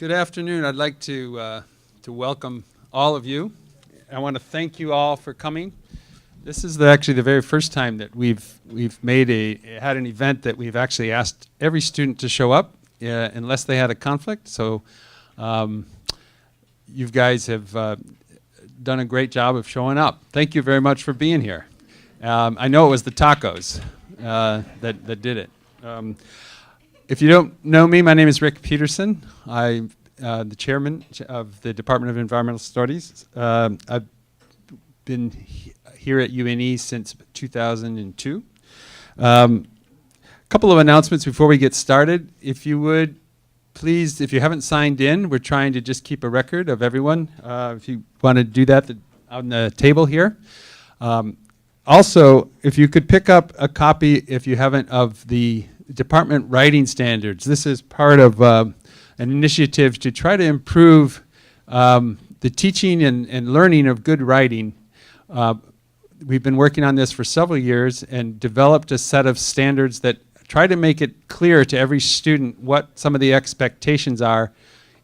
Good afternoon. I'd like to welcome all of you. I want to thank you all for coming. This is actually the very first time that we've had an event that we've actually asked every student to show up unless they had a conflict. So you guys have done a great job of showing up. Thank you very much for being here. I know it was the tacos that did it. If you don't know me, my name is Rick Peterson. I'm the chairman of the Department of Environmental Studies. I've been here at UNE since 2002. A couple of announcements before we get started. If you would, please, if you haven't signed in, we're trying to just keep a record of everyone. If you want to do that on the table here. Also, if you could pick up a copy, if you haven't, of the department writing standards. This is part of an initiative to try to improve the teaching and learning of good writing. We've been working on this for several years and developed a set of standards that try to make it clear to every student what some of the expectations are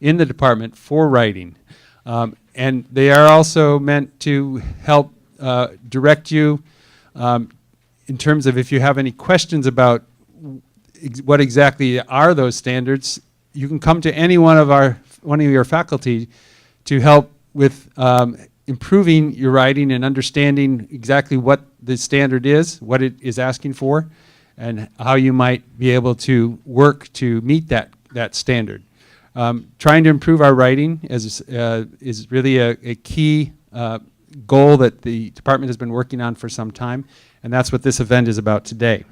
in the department for writing. And they are also meant to help direct you in terms of if you have any questions about what exactly are those standards. You can come to any one of your faculty to help with improving your writing and understanding exactly what the standard is, what it is asking for, and how you might be able to work to meet that standard. Trying to improve our writing is really a key goal that the department has been working on for some time, and that's what this event is about today.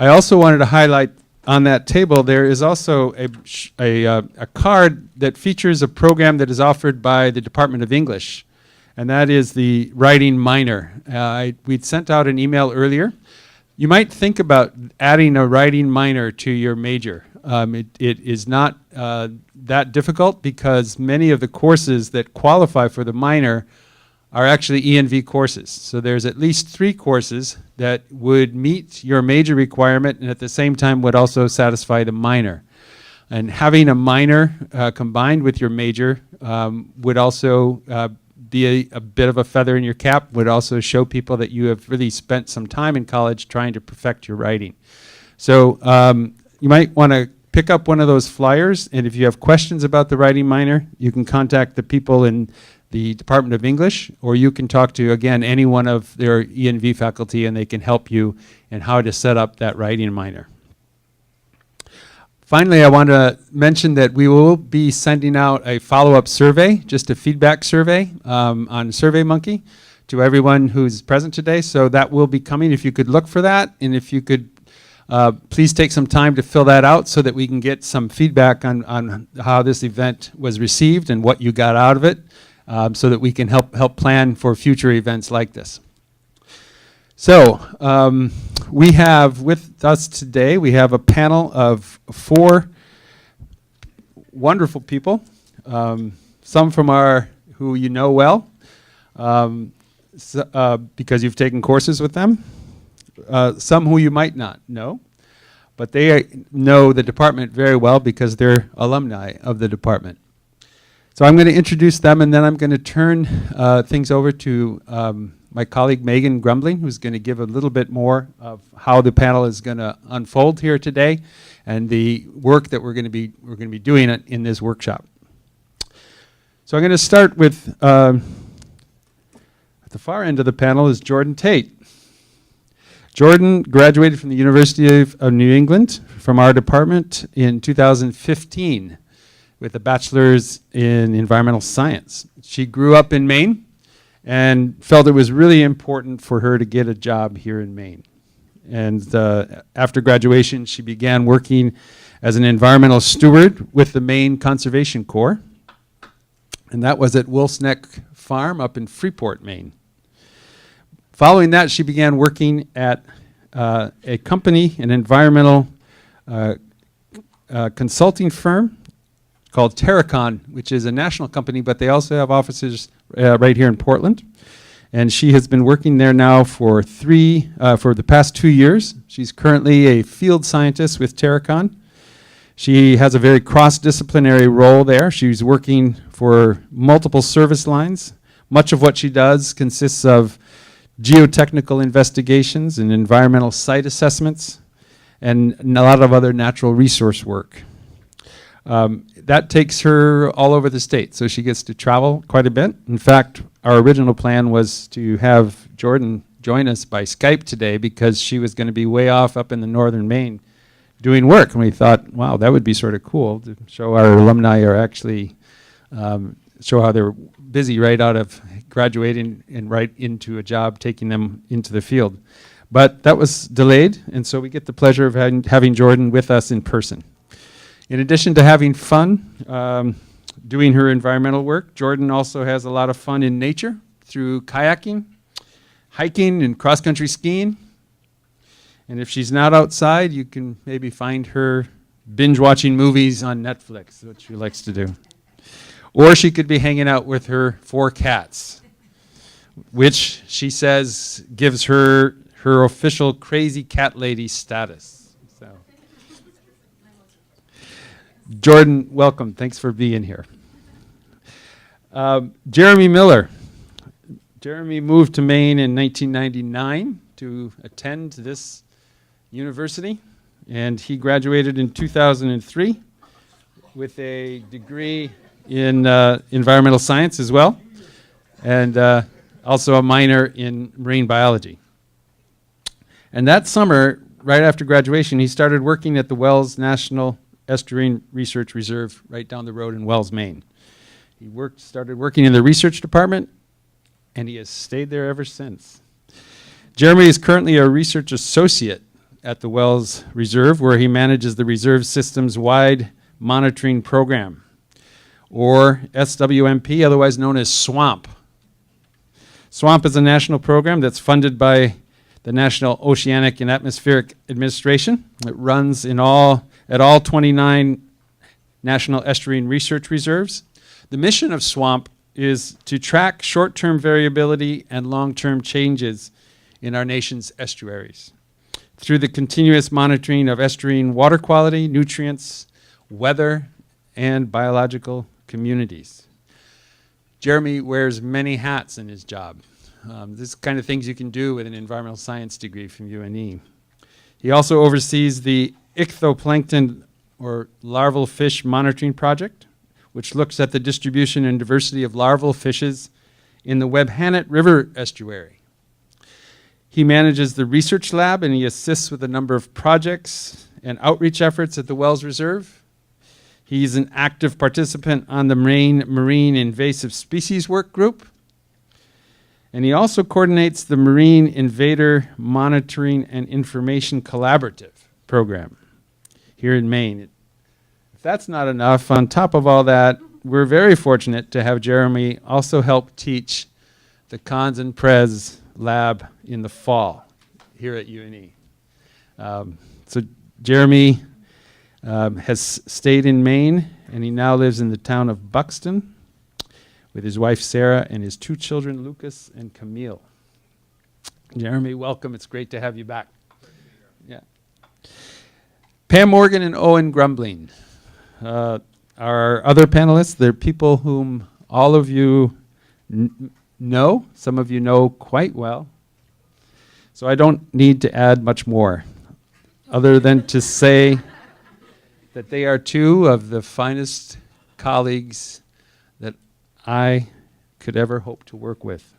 I also wanted to highlight on that table there is also a card that features a program that is offered by the Department of English, and that is the Writing Minor. We'd sent out an email earlier. You might think about adding a Writing Minor to your major. It is not that difficult because many of the courses that qualify for the minor are actually ENV courses. So there's at least 3 courses that would meet your major requirement and at the same time would also satisfy the minor. And having a minor combined with your major would also be a bit of a feather in your cap, would also show people that you have really spent some time in college trying to perfect your writing. So you might want to pick up one of those flyers, and if you have questions about the writing minor, you can contact the people in the Department of English, or you can talk to, again, any one of their ENV faculty, and they can help you in how to set up that writing minor. Finally, I want to mention that we will be sending out a follow-up survey, just a feedback survey on SurveyMonkey to everyone who's present today. So that will be coming. If you could look for that, and if you could please take some time to fill that out so that we can get some feedback on how this event was received and what you got out of it, so that we can help plan for future events like this. So we have with us today, we have a panel of 4 wonderful people, some from who you know well, because you've taken courses with them, some who you might not know, but they know the department very well because they're alumni of the department. So I'm going to introduce them, and then I'm going to turn things over to my colleague Megan Grumbling, who's going to give a little bit more of how the panel is going to unfold here today and the work that we're going to be doing in this workshop. So I'm going to start with at the far end of the panel is Jordan Tate. Jordan graduated from the University of New England from our department in 2015 with a bachelor's in environmental science. She grew up in Maine and felt it was really important for her to get a job here in Maine. And after graduation, she began working as an environmental steward with the Maine Conservation Corps. And that was at Wolf's Neck Farm up in Freeport, Maine. Following that, she began working at a company, an environmental consulting firm called Terracon, which is a national company, but they also have offices right here in Portland. And she has been working there now for the past 2 years. She's currently a field scientist with Terracon. She has a very cross-disciplinary role there. She's working for multiple service lines. Much of what she does consists of geotechnical investigations and environmental site assessments and a lot of other natural resource work. That takes her all over the state, so she gets to travel quite a bit. In fact, our original plan was to have Jordan join us by Skype today because she was going to be way off up in the northern Maine doing work. And we thought, wow, that would be sort of cool to show our alumni are actually, show how they're busy right out of graduating and right into a job, taking them into the field. But that was delayed, and so we get the pleasure of having Jordan with us in person. In addition to having fun doing her environmental work, Jordan also has a lot of fun in nature through kayaking, hiking, and cross-country skiing. And if she's not outside, you can maybe find her binge-watching movies on Netflix, which she likes to do. Or she could be hanging out with her 4 cats, which she says gives her her official crazy cat lady status. So, Jordan, welcome. Thanks for being here. Jeremy Miller. Jeremy moved to Maine in 1999 to attend this university, and he graduated in 2003 with a degree in environmental science as well, and also a minor in marine biology. And that summer, right after graduation, he started working at the Wells National Estuarine Research Reserve right down the road in Wells, Maine. He started working in the research department, and he has stayed there ever since. Jeremy is currently a research associate at the Wells Reserve, where he manages the reserve system's wide monitoring program, or SWMP, otherwise known as SWAMP. SWAMP is a national program that's funded by the National Oceanic and Atmospheric Administration. It runs at all 29 National Estuarine Research Reserves. The mission of SWAMP is to track short-term variability and long-term changes in our nation's estuaries through the continuous monitoring of estuarine water quality, nutrients, weather, and biological communities. Jeremy wears many hats in his job. This is the kind of things you can do with an environmental science degree from UNE. He also oversees the ichthoplankton, or larval fish monitoring project, which looks at the distribution and diversity of larval fishes in the Webhannet River estuary. He manages the research lab, and he assists with a number of projects and outreach efforts at the Wells Reserve. He's an active participant on the Marine Invasive Species Work Group, and he also coordinates the Marine Invader Monitoring and Information Collaborative program here in Maine. If that's not enough, on top of all that, we're very fortunate to have Jeremy also help teach the Cons and Pres lab in the fall here at UNE. So Jeremy has stayed in Maine, and he now lives in the town of Buxton with his wife Sarah and his 2 children, Lucas and Camille. Jeremy, welcome. It's great to have you back. Yeah. Pam Morgan and Owen Grumbling. Our other panelists, they're people whom all of you know. Some of you know quite well. So I don't need to add much more other than to say that they are 2 of the finest colleagues that I could ever hope to work with.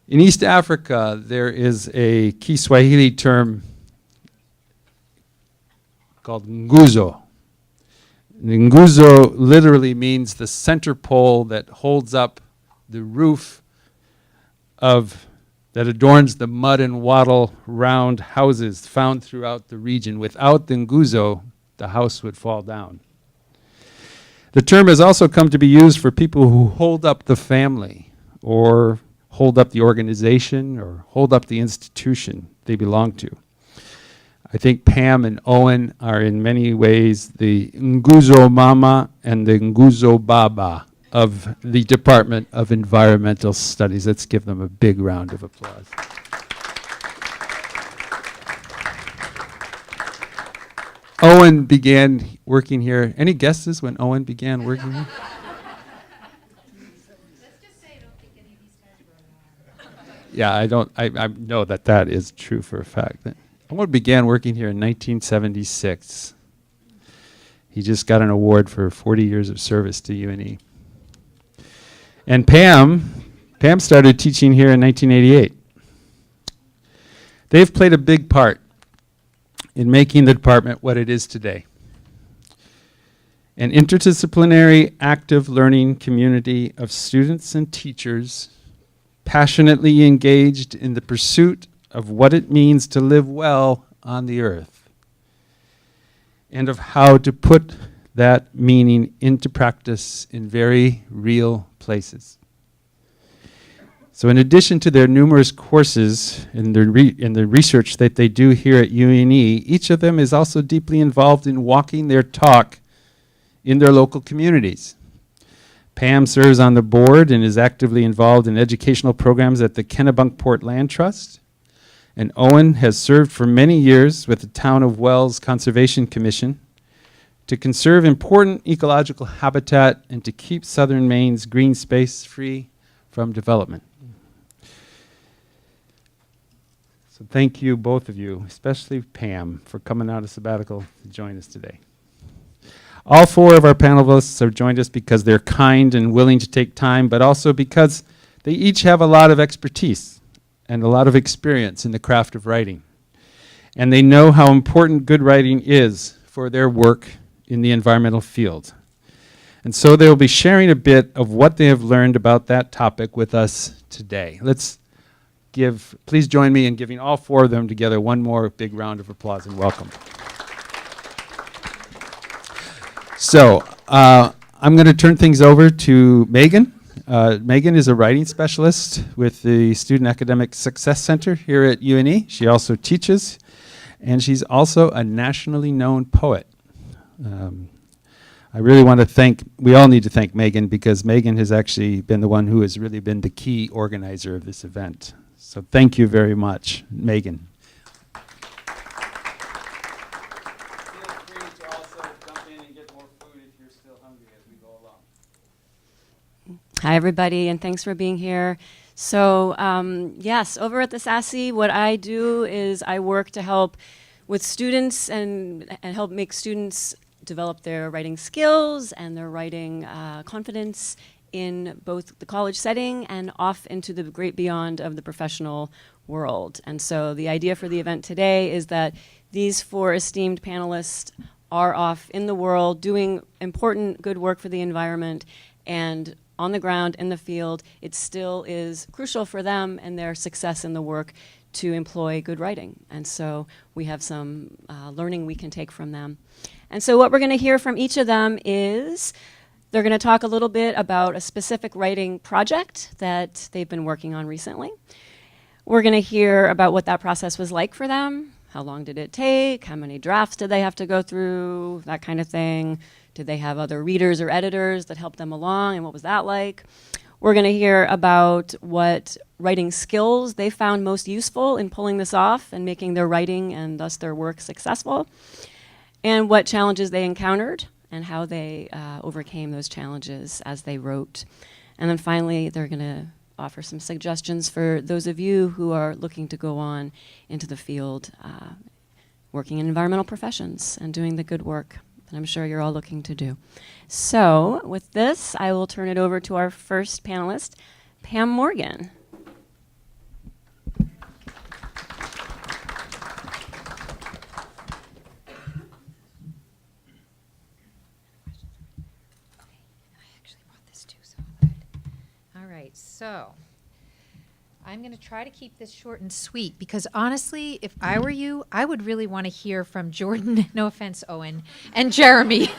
In East Africa, there is a Kiswahili term called Guzo. And Guzo literally means the center pole that holds up the roof that adorns the mud and wattle round houses found throughout the region. Without the Guzo, the house would fall down. The term has also come to be used for people who hold up the family, or hold up the organization, or hold up the institution they belong to. I think Pam and Owen are in many ways the Nguzo Mama and the Nguzo Baba of the Department of Environmental Studies. Let's give them a big round of applause. Owen began working here. Any guesses when Owen began working here? Yeah, I know that is true for a fact. Owen began working here in 1976. He just got an award for 40 years of service to UNE. And Pam started teaching here in 1988. They've played a big part in making the department what it is today. An interdisciplinary, active learning community of students and teachers passionately engaged in the pursuit of what it means to live well on the earth and of how to put that meaning into practice in very real places. So in addition to their numerous courses and the research that they do here at UNE, each of them is also deeply involved in walking their talk in their local communities. Pam serves on the board and is actively involved in educational programs at the Kennebunkport Land Trust. And Owen has served for many years with the Town of Wells Conservation Commission to conserve important ecological habitat and to keep southern Maine's green space free from development. So thank you, both of you, especially Pam, for coming out of sabbatical to join us today. All four of our panelists have joined us because they're kind and willing to take time, but also because they each have a lot of expertise and a lot of experience in the craft of writing. And they know how important good writing is for their work in the environmental field. And so they will be sharing a bit of what they have learned about that topic with us today. Please join me in giving all four of them together one more big round of applause and welcome. So I'm going to turn things over to Megan. Megan is a writing specialist with the Student Academic Success Center here at UNE. She also teaches, and she's also a nationally known poet. I really want to we all need to thank Megan, because Megan has actually been the one who has really been the key organizer of this event. So thank you very much, Megan. Hi, everybody, and thanks for being here. So, yes, over at the SASE, what I do is I work to help with students and help make students develop their writing skills and their writing confidence in both the college setting and off into the great beyond of the professional world. And so the idea for the event today is that these four esteemed panelists are off in the world doing important, good work for the environment, and on the ground, in the field, it still is crucial for them and their success in the work to employ good writing. And so we have some learning we can take from them. And so what we're going to hear from each of them is they're going to talk a little bit about a specific writing project that they've been working on recently. We're going to hear about what that process was like for them. How long did it take? How many drafts did they have to go through? That kind of thing. Did they have other readers or editors that helped them along, and what was that like? We're going to hear about what writing skills they found most useful in pulling this off and making their writing and thus their work successful, and what challenges they encountered and how they overcame those challenges as they wrote. And then finally, they're going to offer some suggestions for those of you who are looking to go on into the field, working in environmental professions and doing the good work that I'm sure you're all looking to do. So with this, I will turn it over to our first panelist, Pam Morgan. All right, so I'm going to try to keep this short and sweet because honestly, if I were you, I would really want to hear from Jordan, no offense, Owen, and Jeremy.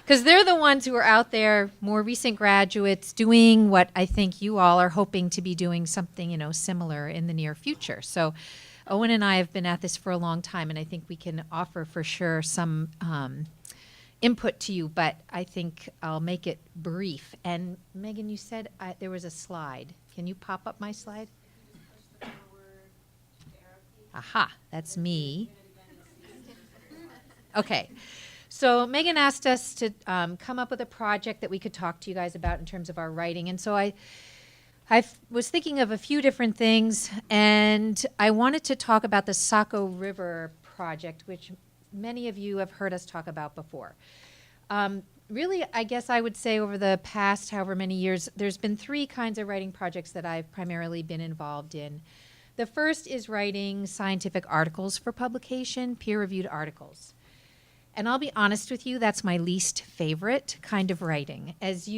Because they're the ones who are out there, more recent graduates, doing what I think you all are hoping to be doing something, similar in the near future. So Owen and I have been at this for a long time, and I think we can offer for sure some input to you, but I think I'll make it brief. And Megan, you said there was a slide. Can you pop up my slide? Aha, that's me. Okay. So Megan asked us to come up with a project that we could talk to you guys about in terms of our writing. And so I was thinking of a few different things, and I wanted to talk about the Saco River project, which many of you have heard us talk about before. Really, I guess I would say over the past however many years, there's been three kinds of writing projects that I've primarily been involved in. The first is writing scientific articles for publication, peer-reviewed articles. And I'll be honest with you, that's my least favorite kind of writing. As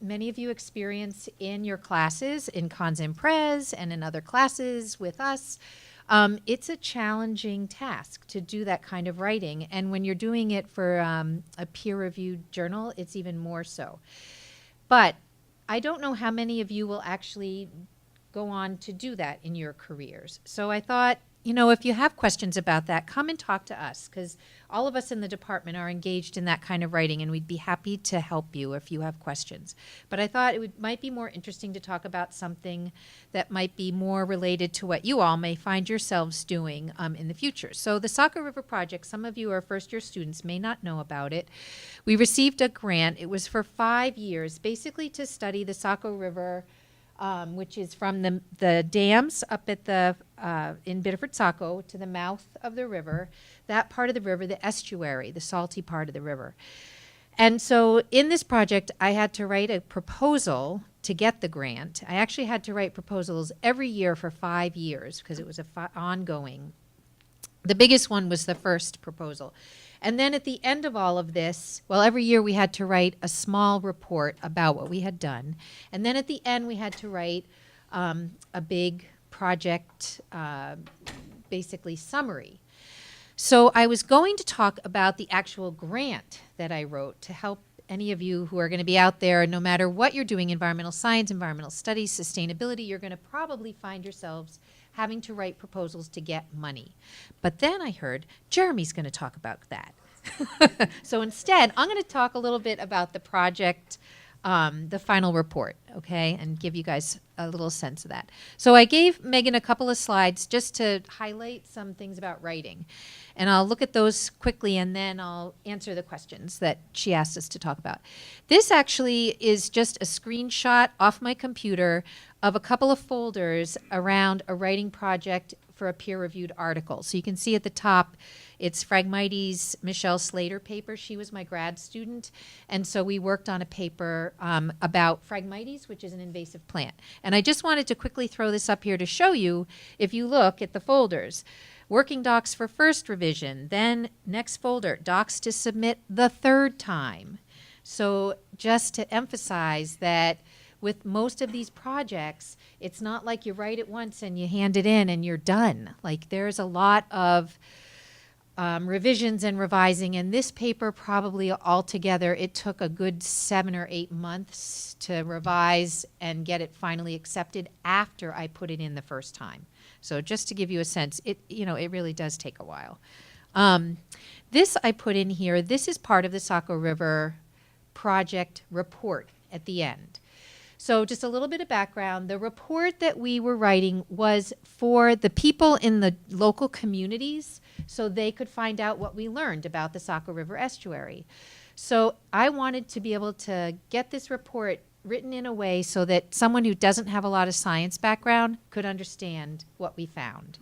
many of you experience in your classes, in Cons and Pres and in other classes with us, it's a challenging task to do that kind of writing. And when you're doing it for a peer-reviewed journal, it's even more so. But I don't know how many of you will actually go on to do that in your careers. So I thought, if you have questions about that, come and talk to us, because all of us in the department are engaged in that kind of writing, and we'd be happy to help you if you have questions. But I thought might be more interesting to talk about something that might be more related to what you all may find yourselves doing in the future. So the Saco River Project, some of you are first-year students, may not know about it. We received a grant. It was for 5 years, basically to study the Saco River, which is from the dams up at in Biddeford, Saco, to the mouth of the river, that part of the river, the estuary, the salty part of the river. And so in this project, I had to write a proposal to get the grant. I actually had to write proposals every year for 5 years because it was ongoing. The biggest one was the first proposal. And then at the end of all of this, every year we had to write a small report about what we had done. And then at the end, we had to write a big project, basically summary. So I was going to talk about the actual grant that I wrote to help any of you who are going to be out there, no matter what you're doing, environmental science, environmental studies, sustainability, you're going to probably find yourselves having to write proposals to get money. But then I heard Jeremy's going to talk about that. So instead, I'm going to talk a little bit about the project, the final report, okay, and give you guys a little sense of that. So I gave Megan a couple of slides just to highlight some things about writing. And I'll look at those quickly, and then I'll answer the questions that she asked us to talk about. This actually is just a screenshot off my computer of a couple of folders around a writing project for a peer-reviewed article. So you can see at the top, it's Phragmites' Michelle Slater paper. She was my grad student. And so we worked on a paper about Phragmites, which is an invasive plant. And I just wanted to quickly throw this up here to show you, if you look at the folders, working docs for first revision, then next folder, docs to submit the third time. So just to emphasize that with most of these projects, it's not like you write it once and you hand it in and you're done. Like there's a lot of revisions and revising, and this paper probably altogether, it took a good 7 or 8 months to revise and get it finally accepted after I put it in the first time. So just to give you a sense, it really does take a while. This I put in here, this is part of the Saco River project report at the end. So just a little bit of background. The report that we were writing was for the people in the local communities so they could find out what we learned about the Saco River estuary. So I wanted to be able to get this report written in a way so that someone who doesn't have a lot of science background could understand what we found.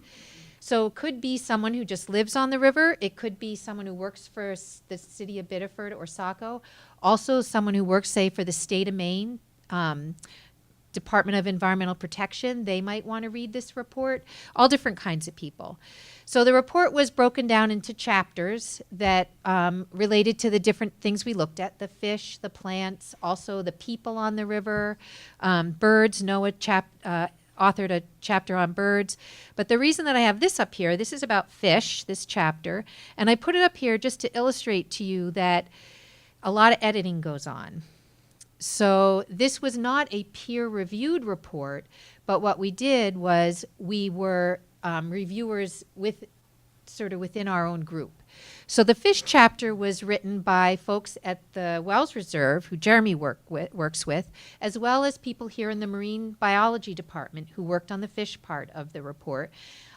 So it could be someone who just lives on the river. It could be someone who works for the city of Biddeford or Saco. Also someone who works, say, for the state of Maine, Department of Environmental Protection. They might want to read this report. All different kinds of people. So the report was broken down into chapters that related to the different things we looked at, the fish, the plants, also the people on the river, birds. Noah authored a chapter on birds. But the reason that I have this up here, this is about fish, this chapter, and I put it up here just to illustrate to you that a lot of editing goes on. So this was not a peer-reviewed report, but what we did was we were reviewers with sort of within our own group. So the fish chapter was written by folks at the Wells Reserve, who Jeremy works with, as well as people here in the marine biology department who worked on the fish part of the report.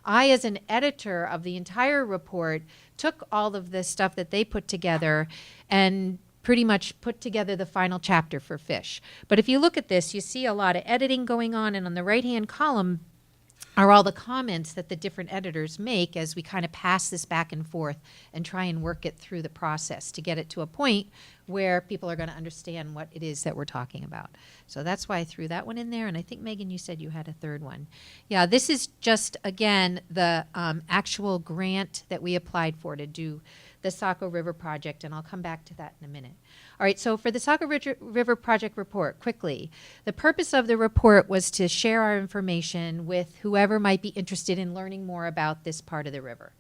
I, as an editor of the entire report, took all of the stuff that they put together and pretty much put together the final chapter for fish. But if you look at this, you see a lot of editing going on, and on the right-hand column are all the comments that the different editors make as we kind of pass this back and forth and try and work it through the process to get it to a point where people are going to understand what it is that we're talking about. So that's why I threw that one in there. And I think, Megan, you said you had a third one. Yeah, this is just, again, the actual grant that we applied for to do the Saco River project, and I'll come back to that in a minute. All right, so for the Saco River project report, quickly, the purpose of the report was to share our information with whoever might be interested in learning more about this part of the river.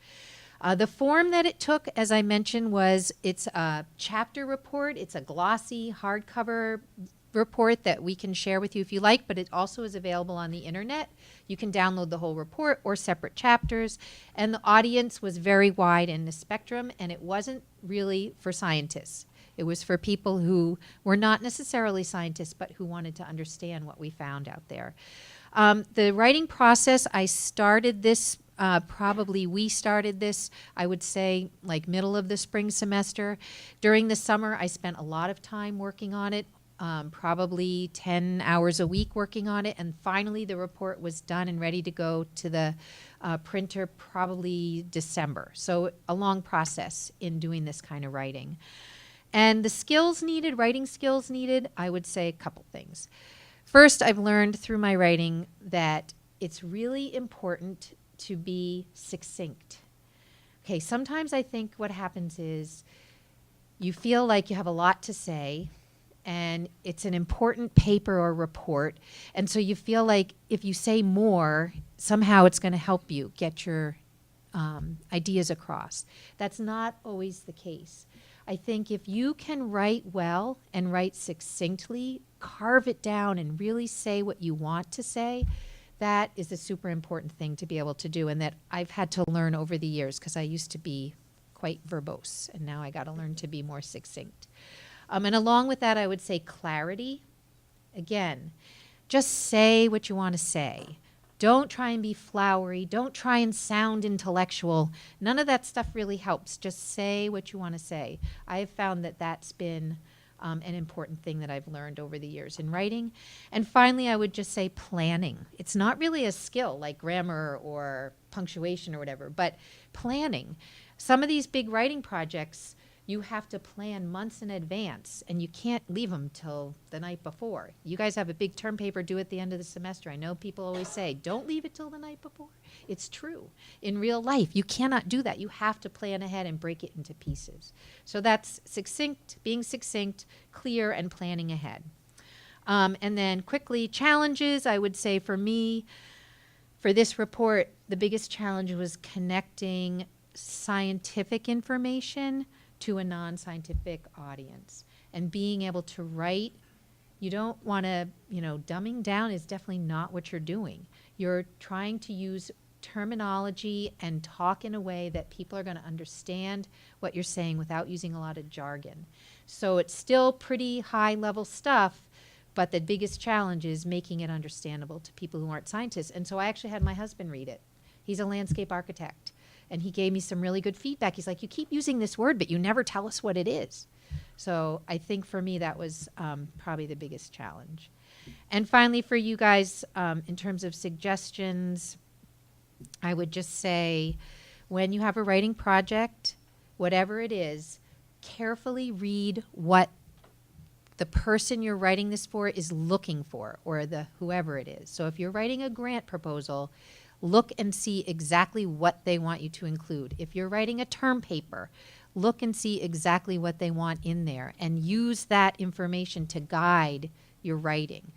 The form that it took, as I mentioned, it's a chapter report. It's a glossy hardcover report that we can share with you if you like, but it also is available on the internet. You can download the whole report or separate chapters. And the audience was very wide in the spectrum, and it wasn't really for scientists. It was for people who were not necessarily scientists, but who wanted to understand what we found out there. The writing process, I started this, we started this, I would say, like middle of the spring semester. During the summer, I spent a lot of time working on it. Probably 10 hours a week working on it, and finally the report was done and ready to go to the printer probably December. So a long process in doing this kind of writing. And the skills needed, writing skills needed, I would say a couple things. First, I've learned through my writing that it's really important to be succinct. Okay, sometimes I think what happens is you feel like you have a lot to say, and it's an important paper or report, and so you feel like if you say more, somehow it's going to help you get your ideas across. That's not always the case. I think if you can write well and write succinctly, carve it down and really say what you want to say, that is a super important thing to be able to do, and that I've had to learn over the years because I used to be quite verbose, and now I got to learn to be more succinct. And along with that, I would say clarity. Again, just say what you want to say. Don't try and be flowery. Don't try and sound intellectual. None of that stuff really helps. Just say what you want to say. I have found that that's been an important thing that I've learned over the years in writing. And finally, I would just say planning. It's not really a skill like grammar or punctuation or whatever, but planning. Some of these big writing projects, you have to plan months in advance, and you can't leave them till the night before. You guys have a big term paper due at the end of the semester. I know people always say, don't leave it till the night before. It's true. In real life, you cannot do that. You have to plan ahead and break it into pieces. So that's succinct, being succinct, clear, and planning ahead. And then quickly, challenges, I would say for me, for this report, the biggest challenge was connecting scientific information to a non-scientific audience, and being able to write. You don't want to, dumbing down is definitely not what you're doing. You're trying to use terminology and talk in a way that people are going to understand what you're saying without using a lot of jargon. So it's still pretty high level stuff, but the biggest challenge is making it understandable to people who aren't scientists. And so I actually had my husband read it. He's a landscape architect. And he gave me some really good feedback. He's like, you keep using this word, but you never tell us what it is. So I think for me, that was probably the biggest challenge. And finally, for you guys, in terms of suggestions, I would just say, when you have a writing project, whatever it is, carefully read what the person you're writing this for is looking for, or whoever it is. So if you're writing a grant proposal, look and see exactly what they want you to include. If you're writing a term paper, look and see exactly what they want in there and use that information to guide your writing.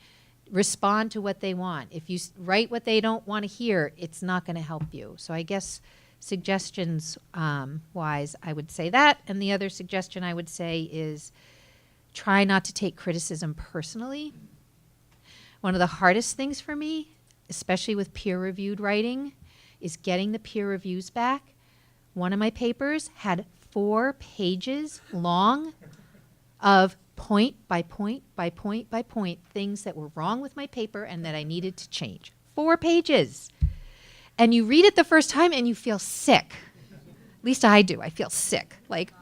Respond to what they want. If you write what they don't want to hear, it's not going to help you. So I guess suggestions wise, I would say that. And the other suggestion I would say is try not to take criticism personally. One of the hardest things for me, especially with peer-reviewed writing, is getting the peer reviews back. One of my papers had 4 pages long of point by point by point by point things that were wrong with my paper and that I needed to change. 4 pages. And you read it the first time and you feel sick. At least I do. I feel sick. Like,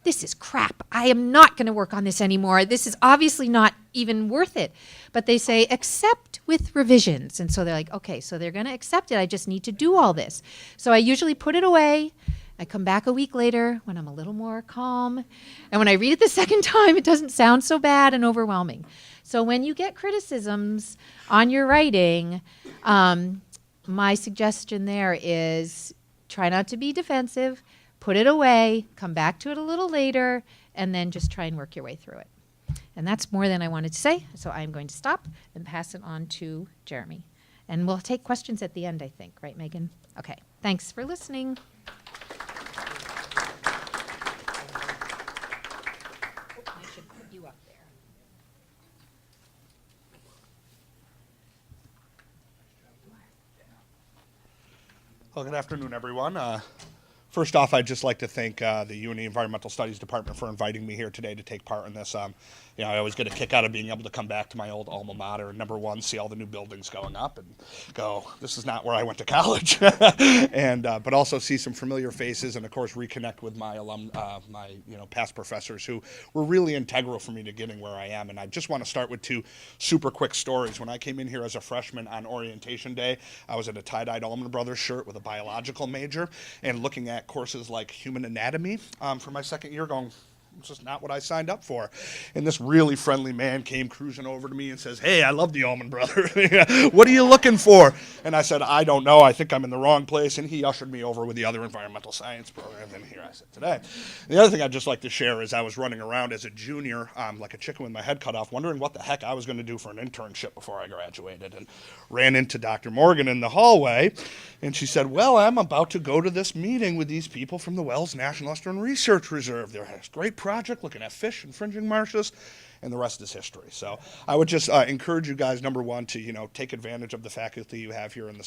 this is crap. I am not going to work on this anymore. This is obviously not even worth it. But they say, accept with revisions. And so they're like, okay, so they're going to accept it. I just need to do all this. So I usually put it away. I come back a week later when I'm a little more calm. And when I read it the second time, it doesn't sound so bad and overwhelming. So when you get criticisms on your writing, my suggestion there is try not to be defensive. Put it away, come back to it a little later, and then just try and work your way through it. And that's more than I wanted to say, so I'm going to stop and pass it on to Jeremy. And we'll take questions at the end, I think. Right, Megan? Okay. Thanks for listening. I should put you up there. Well, good afternoon, everyone. First off, I'd just like to thank the UNE Environmental Studies Department for inviting me here today to take part in this. I always get a kick out of being able to come back to my old alma mater and, number one, see all the new buildings going up and go, this is not where I went to college. But also see some familiar faces and, of course, reconnect with my past professors who were really integral for me to getting where I am. And I just want to start with 2 super quick stories. When I came in here as a freshman on orientation day, I was in a tie-dyed Allman Brothers shirt with a biological major and looking at courses like human anatomy for my second year going, it's just not what I signed up for. And this really friendly man came cruising over to me and says, hey, I love the Allman Brothers. What are you looking for? And I said, I don't know. I think I'm in the wrong place. And he ushered me over with the other environmental science program. And here I sit today. The other thing I'd just like to share is I was running around as a junior, like a chicken with my head cut off, wondering what the heck I was going to do for an internship before I graduated. And ran into Dr. Morgan in the hallway. And she said, well, I'm about to go to this meeting with these people from the Wells National Estuarine Research Reserve. They're a great project looking at fish and fringing marshes, and the rest is history. So I would just encourage you guys, number one, to take advantage of the faculty you have here in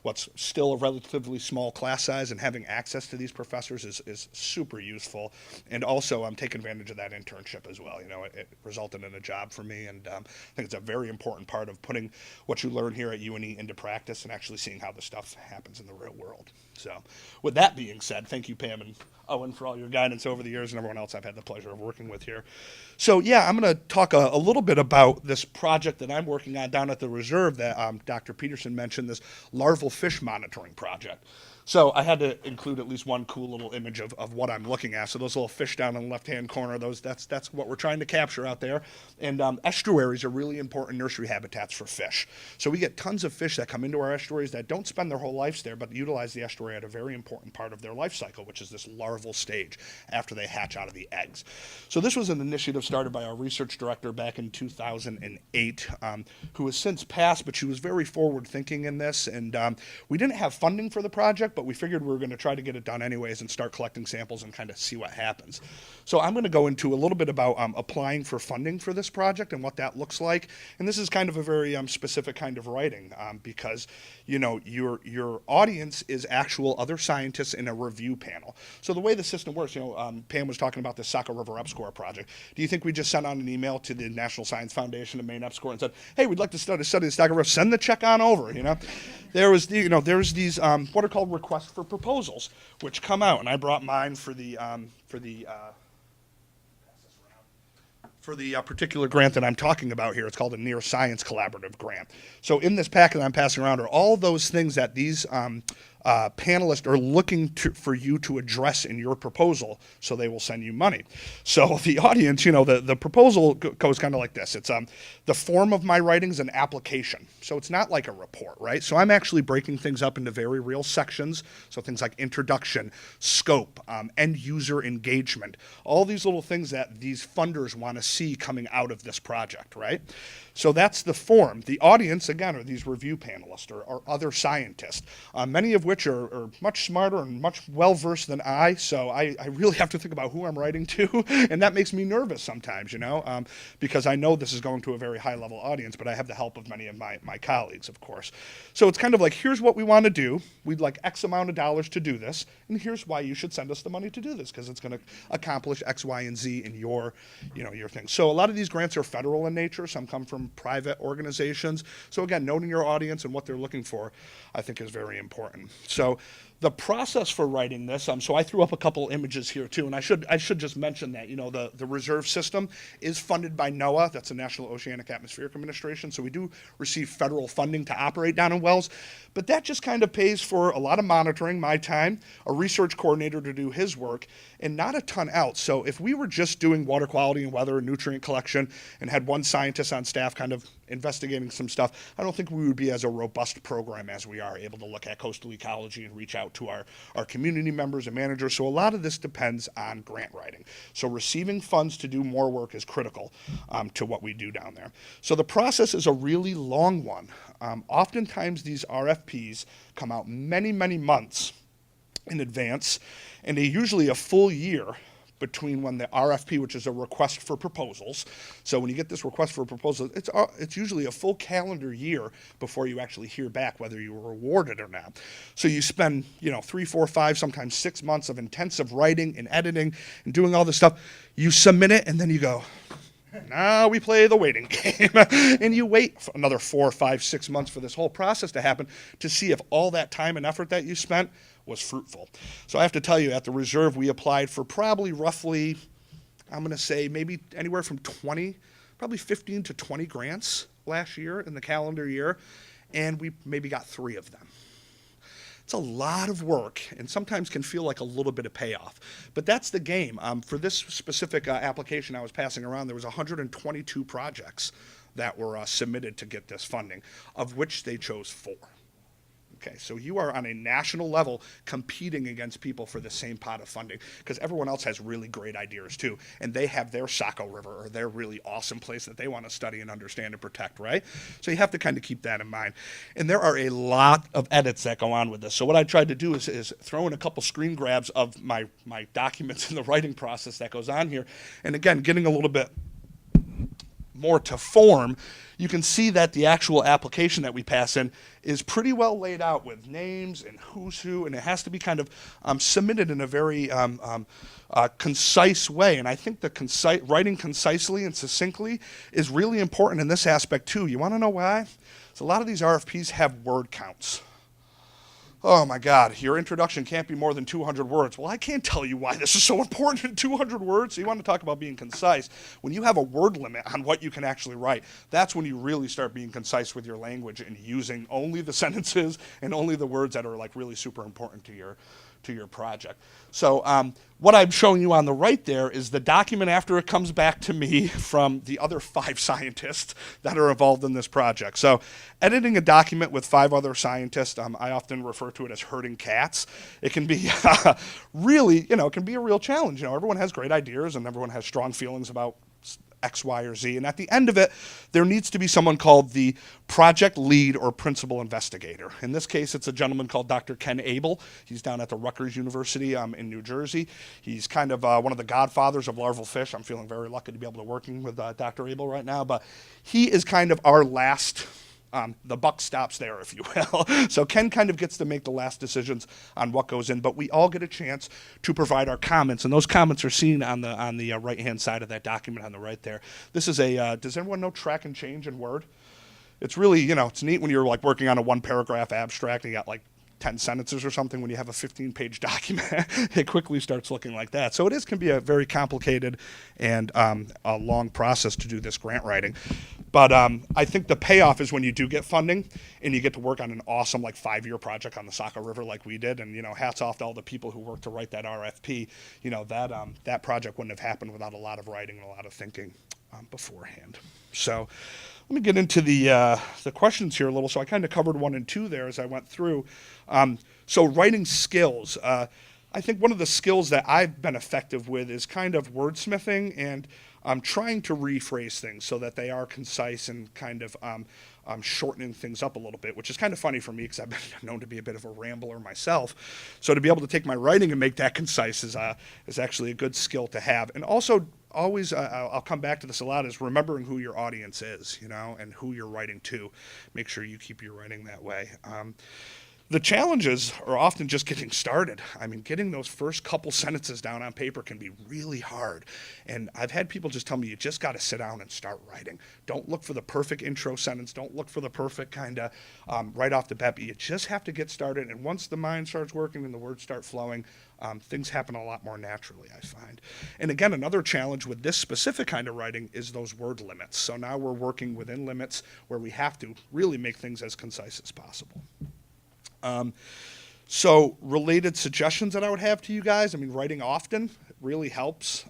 what's still a relatively small class size, and having access to these professors is super useful. And also take advantage of that internship as well. It resulted in a job for me, and I think it's a very important part of putting what you learn here at UNE into practice and actually seeing how this stuff happens in the real world. So with that being said, thank you, Pam and Owen, for all your guidance over the years, and everyone else I've had the pleasure of working with here. So yeah, I'm going to talk a little bit about this project that I'm working on down at the reserve that Dr. Peterson mentioned, this larval fish monitoring project. So I had to include at least one cool little image of what I'm looking at. So those little fish down in the left-hand corner, that's what we're trying to capture out there. And estuaries are really important nursery habitats for fish. So we get tons of fish that come into our estuaries that don't spend their whole lives there, but utilize the estuary at a very important part of their life cycle, which is this larval stage after they hatch out of the eggs. So this was an initiative started by our research director back in 2008, who has since passed, but she was very forward-thinking in this. And we didn't have funding for the project, but we figured we were going to try to get it done anyways and start collecting samples and kind of see what happens. So I'm going to go into a little bit about applying for funding for this project and what that looks like. And this is kind of a very specific kind of writing because, your audience is actual other scientists in a review panel. So the way the system works, Pam was talking about the Saco River EPSCoR project. Do you think we just sent out an email to the National Science Foundation and Maine EPSCoR and said, hey, we'd like to study the Saco River, send the check on over, There's these what are called requests for proposals, which come out, and I brought mine for the particular grant that I'm talking about here. It's called a Near Science Collaborative Grant. So in this packet I'm passing around are all those things that these panelists are looking for you to address in your proposal, so they will send you money. So the audience, the proposal goes kind of like this. It's the form of my writing is an application. So it's not like a report, right? So I'm actually breaking things up into very real sections. So things like introduction, scope, end user engagement, all these little things that these funders want to see coming out of this project, right? So that's the form. The audience, again, are these review panelists or other scientists, many of which are much smarter and much well-versed than I, so I really have to think about who I'm writing to, and that makes me nervous sometimes, because I know this is going to a very high-level audience, but I have the help of many of my colleagues, of course. So it's kind of like, here's what we want to do. We'd like X amount of dollars to do this, and here's why you should send us the money to do this, because it's going to accomplish X, Y, and Z in your thing. So a lot of these grants are federal in nature. Some come from private organizations. So again, noting your audience and what they're looking for, I think is very important. So the process for writing this, so I threw up a couple images here too, and I should just mention that, the reserve system is funded by NOAA, that's the National Oceanic Atmospheric Administration, so we do receive federal funding to operate down in wells, but that just kind of pays for a lot of monitoring, my time, a research coordinator to do his work, and not a ton else. So if we were just doing water quality and weather and nutrient collection and had one scientist on staff kind of investigating some stuff, I don't think we would be as a robust program as we are, able to look at coastal ecology and reach out to our community members and managers. So a lot of this depends on grant writing. So receiving funds to do more work is critical to what we do down there. So the process is a really long one. Oftentimes these RFPs come out many, many months in advance, and they're usually a full year between when the RFP, which is a request for proposals. So when you get this request for a proposal, it's usually a full calendar year before you actually hear back whether you were awarded or not. So you spend, 3, 4, 5, sometimes 6 months of intensive writing and editing and doing all this stuff. You submit it, and then you go, now we play the waiting game. And you wait for another 4, 5, 6 months for this whole process to happen to see if all that time and effort that you spent was fruitful. So I have to tell you, at the reserve, we applied for probably roughly, I'm going to say maybe anywhere from 20, probably 15 to 20 grants last year in the calendar year, and we maybe got 3 of them. It's a lot of work and sometimes can feel like a little bit of payoff. But that's the game. For this specific application I was passing around, there was 122 projects that were submitted to get this funding, of which they chose 4. Okay, so you are on a national level competing against people for the same pot of funding, because everyone else has really great ideas too, and they have their Saco River or their really awesome place that they want to study and understand and protect, right? So you have to kind of keep that in mind. And there are a lot of edits that go on with this. So what I tried to do is throw in a couple screen grabs of my documents in the writing process that goes on here. And again, getting a little bit more to form, you can see that the actual application that we pass in is pretty well laid out with names and who's who, and it has to be kind of submitted in a very concise way. And I think the writing concisely and succinctly is really important in this aspect too. You want to know why? So a lot of these RFPs have word counts. Oh my God, your introduction can't be more than 200 words. Well, I can't tell you why this is so important, 200 words. So you want to talk about being concise. When you have a word limit on what you can actually write, that's when you really start being concise with your language and using only the sentences and only the words that are like really super important to your project. So what I'm showing you on the right there is the document after it comes back to me from the other 5 scientists that are involved in this project. So editing a document with 5 other scientists, I often refer to it as herding cats. It can be really, it can be a real challenge. Everyone has great ideas and everyone has strong feelings about X, Y, or Z. And at the end of it, there needs to be someone called the project lead or principal investigator. In this case, it's a gentleman called Dr. Ken Abel. He's down at the Rutgers University in New Jersey. He's kind of one of the godfathers of larval fish. I'm feeling very lucky to be able to working with Dr. Abel right now. But he is kind of our last the buck stops there, if you will. So Ken kind of gets to make the last decisions on what goes in, but we all get a chance to provide our comments, and those comments are seen on the right-hand side of that document on the right there. This is does everyone know track and change in Word? It's really, it's neat when you're like working on a 1-paragraph abstract and you got like 10 sentences or something. When you have a 15-page document, it quickly starts looking like that. So it can be a very complicated and a long process to do this grant writing. But I think the payoff is when you do get funding and you get to work on an awesome 5-year project on the Saco River like we did. And, hats off to all the people who worked to write that RFP. That project wouldn't have happened without a lot of writing and a lot of thinking beforehand. So let me get into the questions here a little. So I kind of covered 1 and 2 there as I went through. So writing skills. I think one of the skills that I've been effective with is kind of wordsmithing, and trying to rephrase things so that they are concise and kind of shortening things up a little bit, which is kind of funny for me because I've been known to be a bit of a rambler myself. So to be able to take my writing and make that concise is actually a good skill to have. And also, always, I'll come back to this a lot, is remembering who your audience is, and who you're writing to. Make sure you keep your writing that way. The challenges are often just getting started. I mean, getting those first couple sentences down on paper can be really hard. And I've had people just tell me, you just got to sit down and start writing. Don't look for the perfect intro sentence. Don't look for the perfect kind of right off the bat, but you just have to get started. And once the mind starts working and the words start flowing, things happen a lot more naturally, I find. And again, another challenge with this specific kind of writing is those word limits. So now we're working within limits where we have to really make things as concise as possible. So related suggestions that I would have to you guys, I mean, writing often really helps.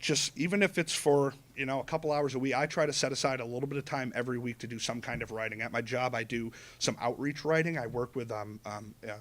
Just even if it's for, a couple hours a week, I try to set aside a little bit of time every week to do some kind of writing. At my job, I do some outreach writing. I work with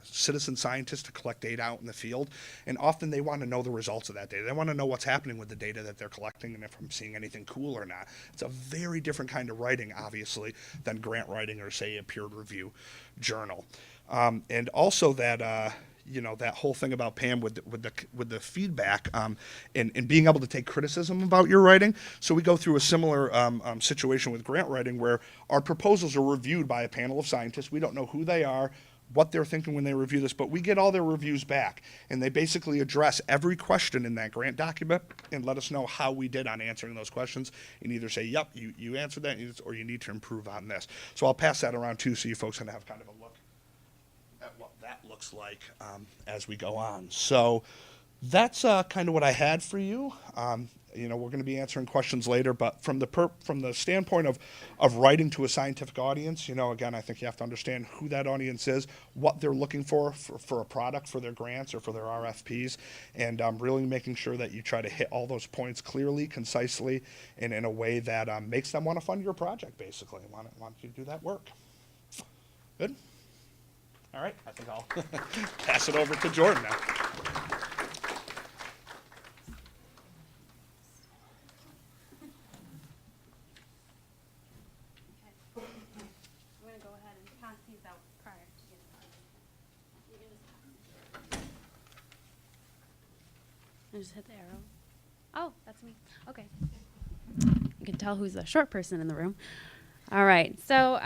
citizen scientists to collect data out in the field, and often they want to know the results of that data. They want to know what's happening with the data that they're collecting and if I'm seeing anything cool or not. It's a very different kind of writing, obviously, than grant writing or, say, a peer review journal. And also that, that whole thing about Pam with the feedback and being able to take criticism about your writing. So we go through a similar situation with grant writing where our proposals are reviewed by a panel of scientists. We don't know who they are, what they're thinking when they review this, but we get all their reviews back. And they basically address every question in that grant document and let us know how we did on answering those questions and either say, yep, you answered that, or you need to improve on this. So I'll pass that around too so you folks can have kind of a look at what that looks like as we go on. So that's kind of what I had for you. We're going to be answering questions later, but from the standpoint of writing to a scientific audience, again, I think you have to understand who that audience is, what they're looking for a product, for their grants or for their RFPs, and really making sure that you try to hit all those points clearly, concisely, and in a way that makes them want to fund your project, basically, want you to do that work. Good? All right, I think I'll pass it over to Jordan now. I'm going to go ahead and pass these out prior to getting started. I just hit the arrow. Oh, that's me. Okay. You can tell who's the short person in the room. All right, so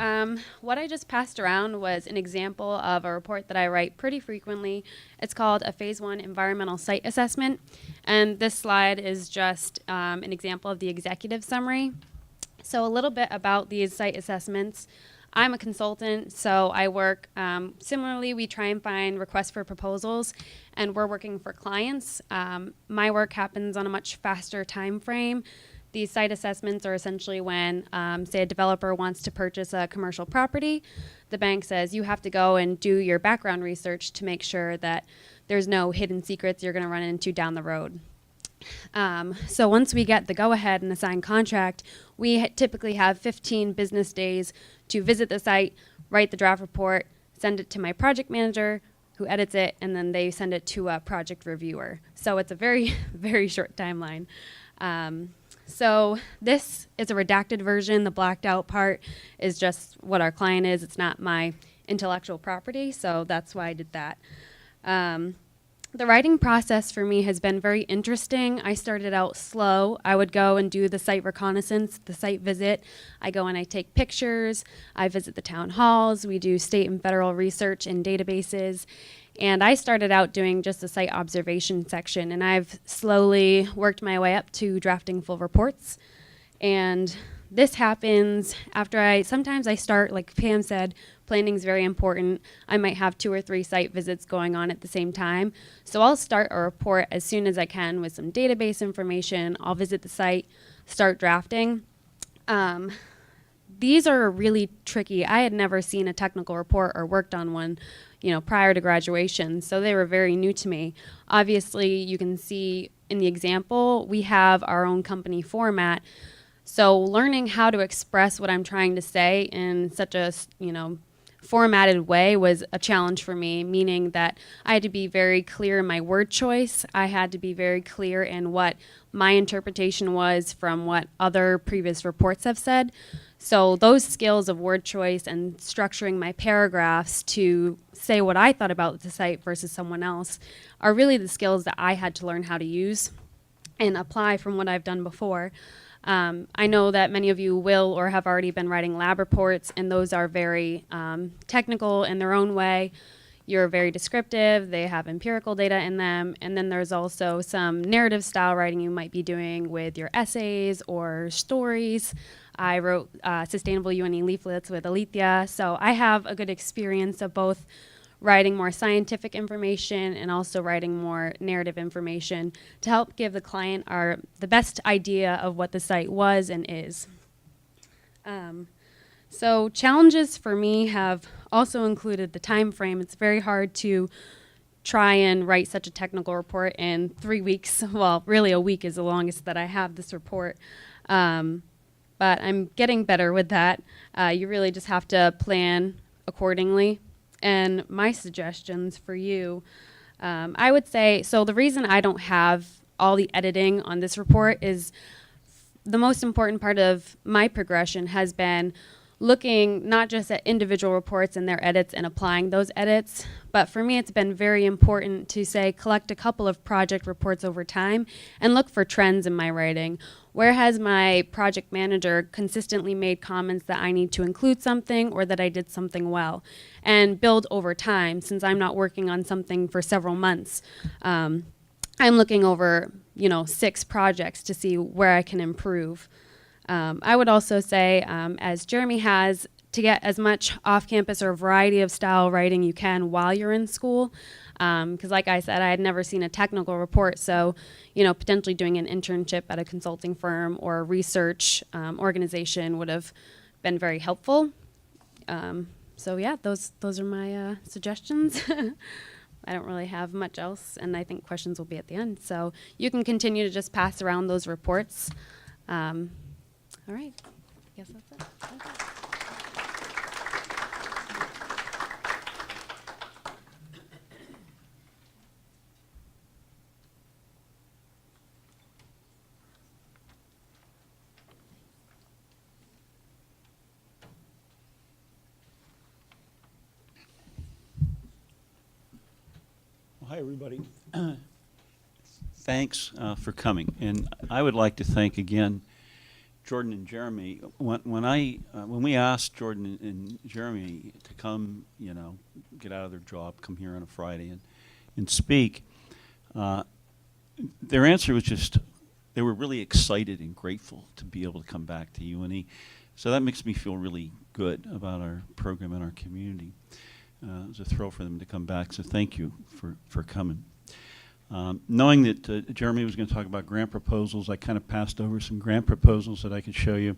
what I just passed around was an example of a report that I write pretty frequently. It's called a Phase 1 Environmental Site Assessment, and this slide is just an example of the executive summary. So a little bit about these site assessments. I'm a consultant, so I work similarly. We try and find requests for proposals, and we're working for clients. My work happens on a much faster time frame. These site assessments are essentially when, say, a developer wants to purchase a commercial property. The bank says you have to go and do your background research to make sure that there's no hidden secrets you're going to run into down the road. So once we get the go-ahead and the signed contract, we typically have 15 business days to visit the site, write the draft report, send it to my project manager, who edits it, and then they send it to a project reviewer. So it's a very, very short timeline. So this is a redacted version. The blacked out part is just what our client is. It's not my intellectual property, so that's why I did that. The writing process for me has been very interesting. I started out slow. I would go and do the site reconnaissance, the site visit. I go and I take pictures. I visit the town halls. We do state and federal research in databases. And I started out doing just the site observation section, and I've slowly worked my way up to drafting full reports. And this happens after sometimes I start, like Pam said, planning is very important. I might have 2 or 3 site visits going on at the same time. So I'll start a report as soon as I can with some database information. I'll visit the site, start drafting. These are really tricky. I had never seen a technical report or worked on one, prior to graduation, so they were very new to me. Obviously, you can see in the example, we have our own company format. So learning how to express what I'm trying to say in such a, formatted way was a challenge for me, meaning that I had to be very clear in my word choice. I had to be very clear in what my interpretation was from what other previous reports have said. So those skills of word choice and structuring my paragraphs to say what I thought about the site versus someone else are really the skills that I had to learn how to use and apply from what I've done before. I know that many of you will or have already been writing lab reports, and those are very technical in their own way. You're very descriptive, they have empirical data in them, and then there's also some narrative style writing you might be doing with your essays or stories. I wrote sustainable UNE leaflets with Alethea, so I have a good experience of both writing more scientific information and also writing more narrative information to help give the client the best idea of what the site was and is. So challenges for me have also included the time frame. It's very hard to try and write such a technical report in 3 weeks. Well, really a week is the longest that I have this report. But I'm getting better with that. You really just have to plan accordingly. And my suggestions for you, I would say, so the reason I don't have all the editing on this report is the most important part of my progression has been looking not just at individual reports and their edits and applying those edits, but for me it's been very important to say collect a couple of project reports over time and look for trends in my writing. Where has my project manager consistently made comments that I need to include something or that I did something well, and build over time since I'm not working on something for several months. I'm looking over 6 projects to see where I can improve. I would also say, as Jeremy has, to get as much off-campus or variety of style writing you can while you're in school. Because like I said, I had never seen a technical report, so potentially doing an internship at a consulting firm or a research organization would have been very helpful. So yeah, those are my suggestions. I don't really have much else, and I think questions will be at the end. So you can continue to just pass around those reports. All right, I guess that's it. Thank you. Well, hi, everybody. Thanks for coming. And I would like to thank again Jordan and Jeremy. When we asked Jordan and Jeremy to come, get out of their job, come here on a Friday and speak, their answer was just, they were really excited and grateful to be able to come back to UNE. So that makes me feel really good about our program and our community. It was a thrill for them to come back, so thank you for coming. Knowing that Jeremy was going to talk about grant proposals, I kind of passed over some grant proposals that I could show you.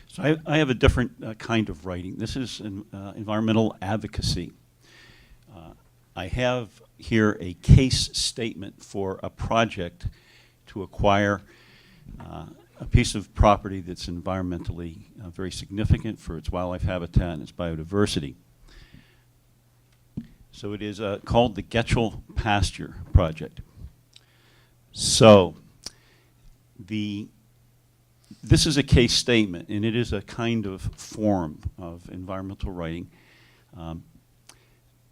So I have a different kind of writing. This is environmental advocacy. I have here a case statement for a project to acquire a piece of property that's environmentally very significant for its wildlife habitat and its biodiversity. So it is called the Getchell Pasture Project. So this is a case statement, and it is a kind of form of environmental writing.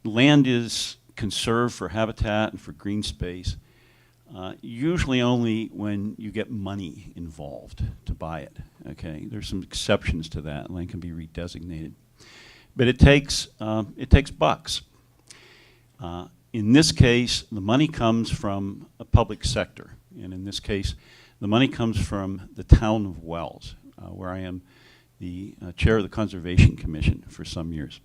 Land is conserved for habitat and for green space, usually only when you get money involved to buy it. Okay, there's some exceptions to that. Land can be redesignated, but it takes bucks. In this case, the money comes from a public sector, and in this case, the money comes from the town of Wells, where I am the chair of the Conservation Commission for some years.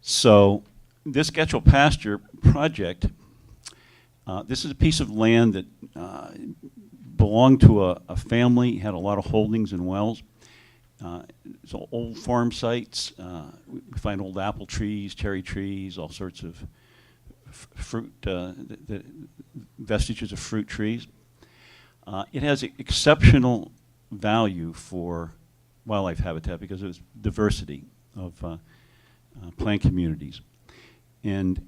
So this Getchell Pasture project, this is a piece of land that belonged to a family, had a lot of holdings in Wells. It's all old farm sites. We find old apple trees, cherry trees, all sorts of fruit, the vestiges of fruit trees. It has exceptional value for wildlife habitat because of its diversity of planned communities. And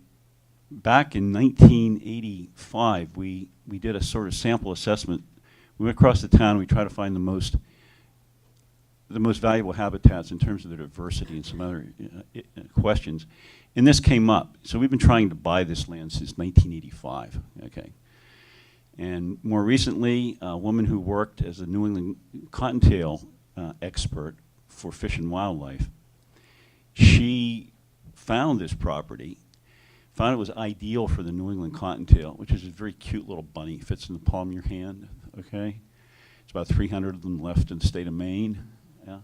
back in 1985, we did a sort of sample assessment. We went across the town, we tried to find the most valuable habitats in terms of their diversity and some other questions. And this came up. So we've been trying to buy this land since 1985, okay? And more recently, a woman who worked as a New England cottontail expert for Fish and Wildlife, she found this property, found it was ideal for the New England cottontail, which is a very cute little bunny, fits in the palm of your hand, okay? It's about 300 of them left in the state of Maine, yeah.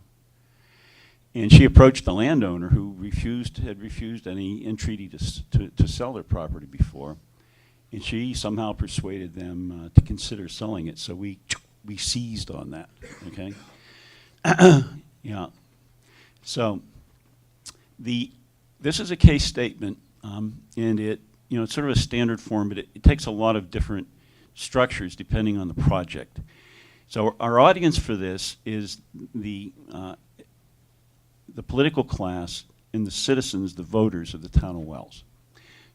And she approached the landowner who had refused any entreaty to sell their property before. And she somehow persuaded them to consider selling it. So we seized on that, okay? Yeah. So this is a case statement, and it's sort of a standard form, but it takes a lot of different structures depending on the project. So our audience for this is the political class and the citizens, the voters of the town of Wells.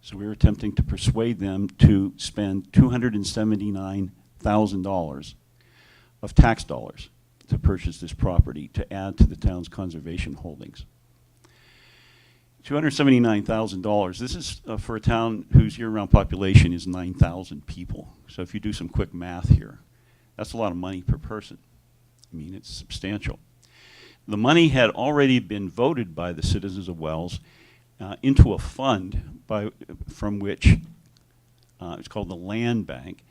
So we were attempting to persuade them to spend $279,000 of tax dollars to purchase this property to add to the town's conservation holdings. $279,000, this is for a town whose year-round population is 9,000 people. So if you do some quick math here, that's a lot of money per person. I mean, it's substantial. The money had already been voted by the citizens of Wells into a fund from which it's called the Land Bank.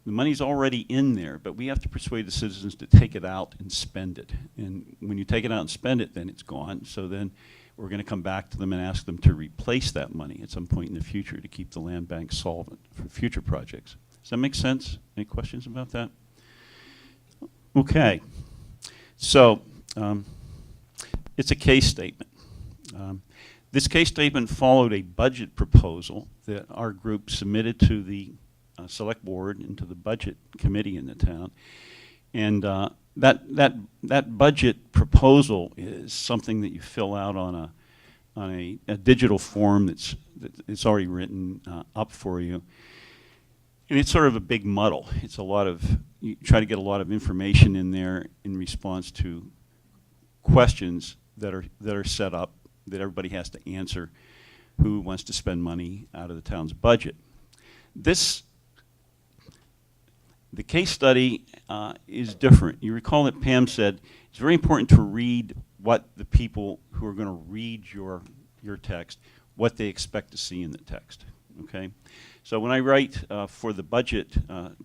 The money's already in there, but we have to persuade the citizens to take it out and spend it. And when you take it out and spend it, then it's gone. So then we're going to come back to them and ask them to replace that money at some point in the future to keep the land bank solvent for future projects. Does that make sense? Any questions about that? Okay. So it's a case statement. This case statement followed a budget proposal that our group submitted to the select board and to the budget committee in the town. And that budget proposal is something that you fill out on a digital form that's already written up for you. And it's sort of a big muddle. It's a lot of, you try to get a lot of information in there in response to questions that are set up that everybody has to answer who wants to spend money out of the town's budget. The case study is different. You recall that Pam said it's very important to read what the people who are going to read your text, what they expect to see in the text, okay? So when I write for the budget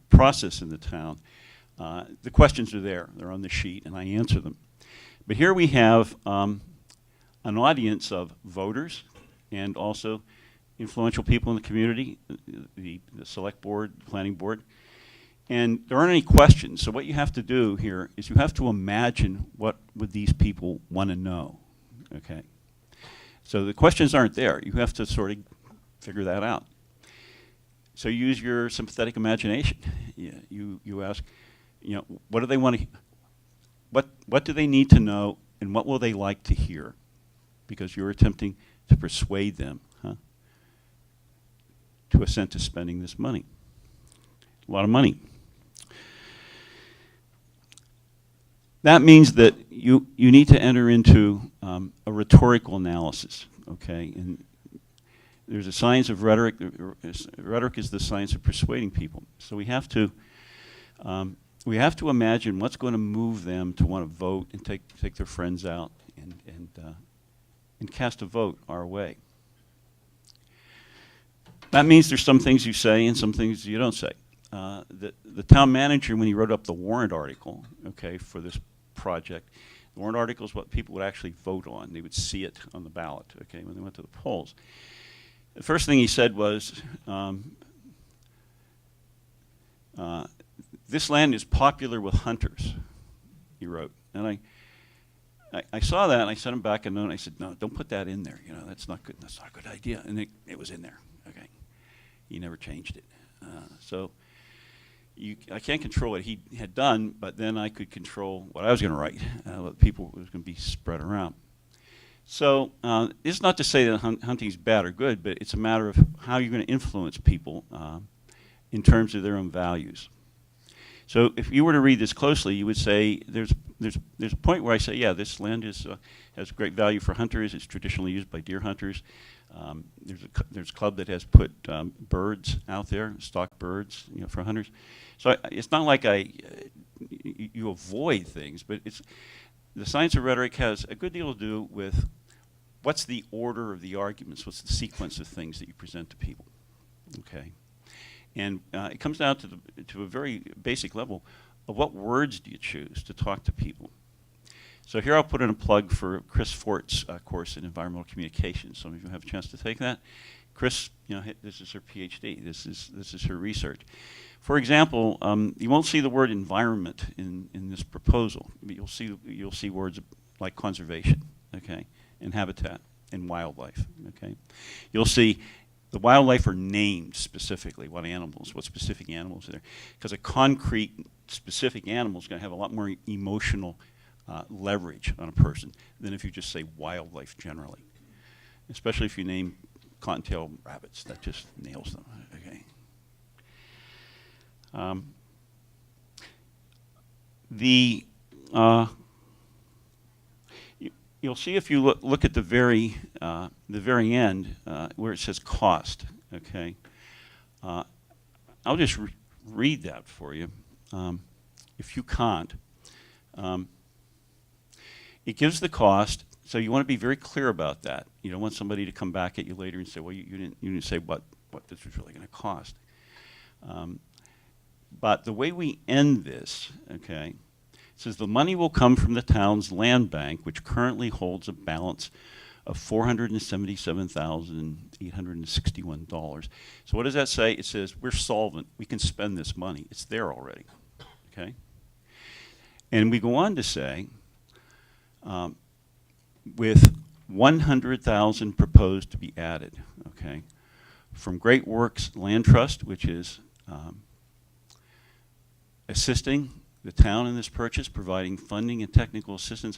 process in the town, the questions are there. They're on the sheet, and I answer them. But here we have an audience of voters and also influential people in the community, the select board, the planning board. And there aren't any questions. So what you have to do here is you have to imagine what would these people want to know, okay? So the questions aren't there. You have to sort of figure that out. So use your sympathetic imagination. Yeah, you ask, what do they want to, what do they need to know, and what will they like to hear? Because you're attempting to persuade them to assent to spending this money. A lot of money. That means that you need to enter into a rhetorical analysis, okay? And there's a science of rhetoric. Rhetoric is the science of persuading people. So we have to imagine what's going to move them to want to vote and take their friends out and cast a vote our way. That means there's some things you say and some things you don't say. The town manager, when he wrote up the warrant article, okay, for this project, the warrant article is what people would actually vote on. They would see it on the ballot, okay, when they went to the polls. The first thing he said was, this land is popular with hunters, he wrote. And I saw that, and I sent him back a note, and I said, no, don't put that in there. That's not good. That's not a good idea. And it was in there, okay. He never changed it. So I can't control what he had done, but then I could control what I was going to write, what people was going to be spread around. So it's not to say that hunting is bad or good, but it's a matter of how you're going to influence people in terms of their own values. So if you were to read this closely, you would say there's a point where I say, yeah, this land has great value for hunters. It's traditionally used by deer hunters. There's a club that has put birds out there, stock birds, for hunters. So it's not like you avoid things, but the science of rhetoric has a good deal to do with what's the order of the arguments, what's the sequence of things that you present to people, okay? And it comes down to a very basic level of what words do you choose to talk to people. So here I'll put in a plug for Chris Fort's course in environmental communications. Some of you have a chance to take that. Chris, this is her PhD. This is her research. For example, you won't see the word environment in this proposal, but you'll see words like conservation, okay, and habitat and wildlife, okay. You'll see the wildlife are named specifically, what specific animals are there, because a concrete specific animal is going to have a lot more emotional leverage on a person than if you just say wildlife generally, especially if you name cottontail rabbits. That just nails them, okay. You'll see if you look at the very end where it says cost, okay. I'll just read that for you, if you can't. It gives the cost, so you want to be very clear about that. You don't want somebody to come back at you later and say, well, you didn't say what this was really going to cost. But the way we end this, okay, it says the money will come from the town's land bank, which currently holds a balance of $477,861. So what does that say? It says we're solvent. We can spend this money. It's there already, okay? And we go on to say, with 100,000 proposed to be added, okay, from Great Works Land Trust, which is assisting the town in this purchase, providing funding and technical assistance,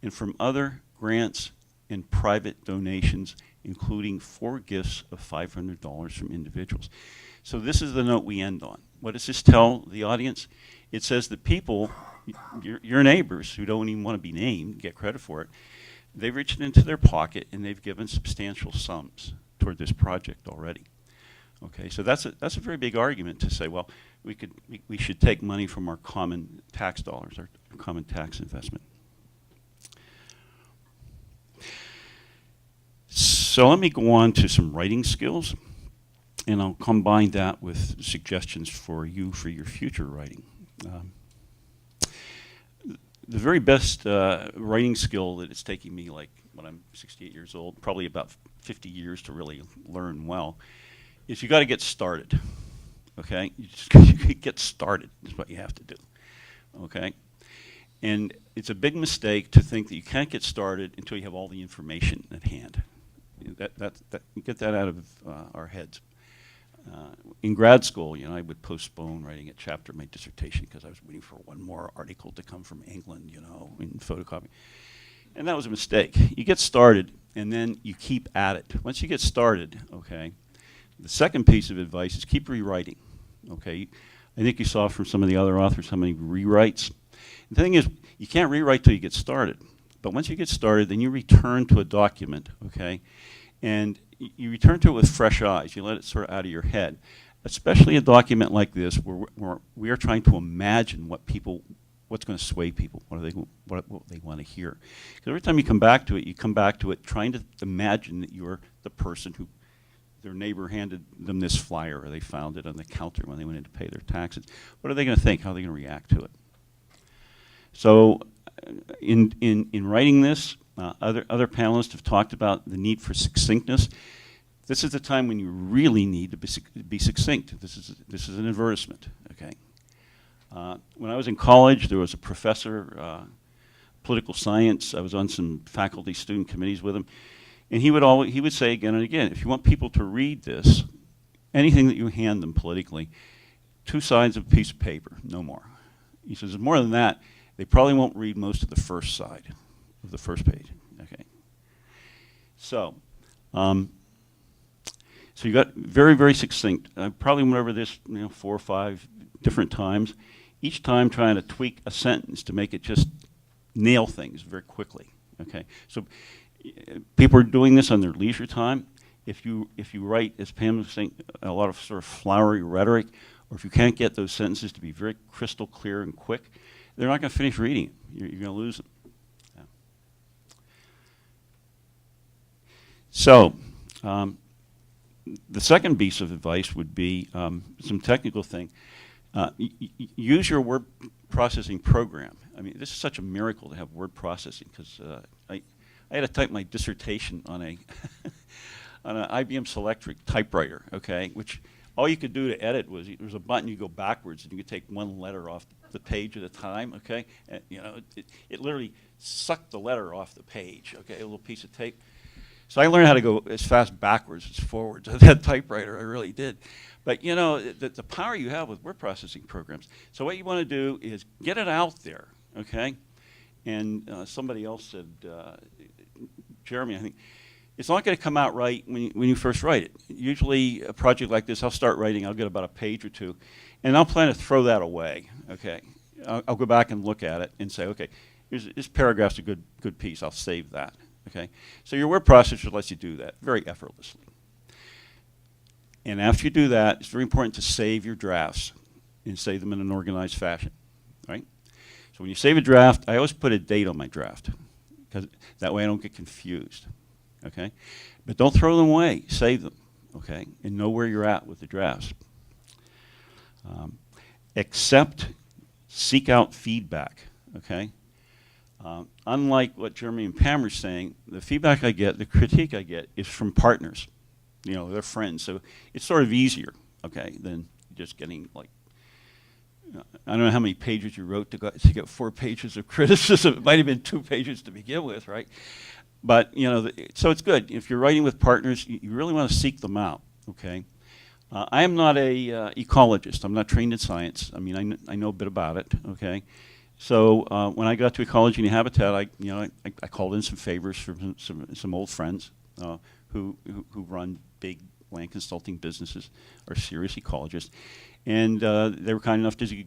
and from other grants and private donations, including 4 gifts of $500 from individuals. So this is the note we end on. What does this tell the audience? It says that people, your neighbors who don't even want to be named, get credit for it, they've reached into their pocket and they've given substantial sums toward this project already. Okay, so that's a very big argument to say, well, we should take money from our common tax dollars, our common tax investment. So let me go on to some writing skills, and I'll combine that with suggestions for you for your future writing. The very best writing skill that it's taking me, like when I'm 68 years old, probably about 50 years to really learn well, is you got to get started. Okay, you just get started is what you have to do. Okay, and it's a big mistake to think that you can't get started until you have all the information at hand. Get that out of our heads. In grad school, I would postpone writing a chapter of my dissertation because I was waiting for one more article to come from England, in photocopy. And that was a mistake. You get started, and then you keep at it. Once you get started, okay, the second piece of advice is keep rewriting, okay? I think you saw from some of the other authors how many rewrites. The thing is, you can't rewrite till you get started. But once you get started, then you return to a document, okay? And you return to it with fresh eyes. You let it sort of out of your head, especially a document like this where we are trying to imagine what's going to sway people, what they want to hear. Because every time you come back to it trying to imagine that you're the person who their neighbor handed them this flyer, or they found it on the counter when they went in to pay their taxes. What are they going to think? How are they going to react to it? So in writing this, other panelists have talked about the need for succinctness. This is the time when you really need to be succinct. This is an advertisement, okay? When I was in college, there was a professor, political science. I was on some faculty student committees with him. And he would say again and again, if you want people to read this, anything that you hand them politically, 2 sides of a piece of paper, no more. He says, more than that, they probably won't read most of the first side of the first page, okay? So, so you got very, very succinct. I probably went over this 4 or 5 different times, each time trying to tweak a sentence to make it just nail things very quickly. Okay, so people are doing this on their leisure time. If you write, as Pam was saying, a lot of sort of flowery rhetoric, or if you can't get those sentences to be very crystal clear and quick, they're not going to finish reading it. You're going to lose them. Yeah. So, the second piece of advice would be some technical thing. Use your word processing program. I mean, this is such a miracle to have word processing, because I had to type my dissertation on a on an IBM Selectric typewriter, okay, which all you could do to edit was there was a button, you go backwards, and you could take one letter off the page at a time, okay? And, it literally sucked the letter off the page, okay, a little piece of tape. So I learned how to go as fast backwards as forwards with that typewriter, I really did. But the power you have with word processing programs. So what you want to do is get it out there, okay? And somebody else said, Jeremy, I think, it's not going to come out right when you first write it. Usually a project like this, I'll start writing, I'll get about a page or two, and I'll plan to throw that away, okay? I'll go back and look at it and say, okay, this paragraph's a good piece, I'll save that, okay? So your word processor lets you do that very effortlessly. And after you do that, it's very important to save your drafts and save them in an organized fashion, right? So when you save a draft, I always put a date on my draft, because that way I don't get confused, okay? But don't throw them away, save them, okay? And know where you're at with the drafts. Seek out feedback, okay? Unlike what Jeremy and Pam are saying, the feedback I get, the critique I get, is from partners. They're friends, so it's sort of easier, okay, than just getting like, I don't know how many pages you wrote to get 4 pages of criticism. It might have been 2 pages to begin with, right? But so it's good if you're writing with partners. You really want to seek them out, okay? I am not a ecologist. I'm not trained in science. I mean, I know a bit about it, okay? So when I got to ecology and habitat, I called in some favors from some old friends who run big land consulting businesses, are serious ecologists, and they were kind enough to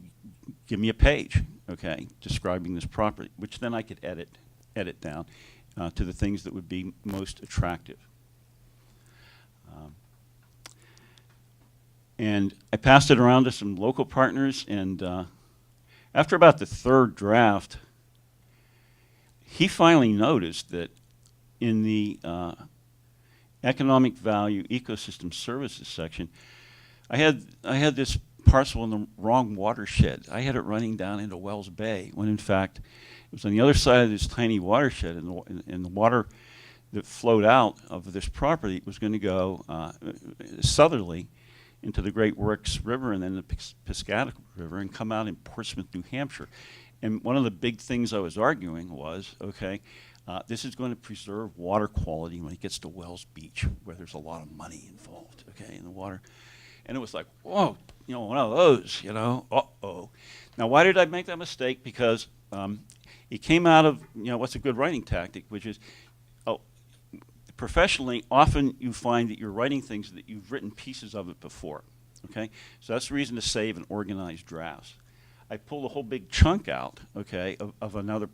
give me a page, okay, describing this property, which then I could edit down to the things that would be most attractive. And I passed it around to some local partners, and after about the 3rd draft, he finally noticed that in the economic value ecosystem services section, I had this parcel in the wrong watershed. I had it running down into Wells Bay, when in fact it was on the other side of this tiny watershed, and the water that flowed out of this property was going to go southerly into the Great Works River and then the Piscataqua River and come out in Portsmouth, New Hampshire. And one of the big things I was arguing was, okay, this is going to preserve water quality when it gets to Wells Beach, where there's a lot of money involved, okay, in the water. And it was like, whoa, one of those, uh-oh. Now, why did I make that mistake? Because it came out of, what's a good writing tactic, which is, professionally, often you find that you're writing things that you've written pieces of it before, okay? So that's the reason to save and organize drafts. I pulled a whole big chunk out, okay, of another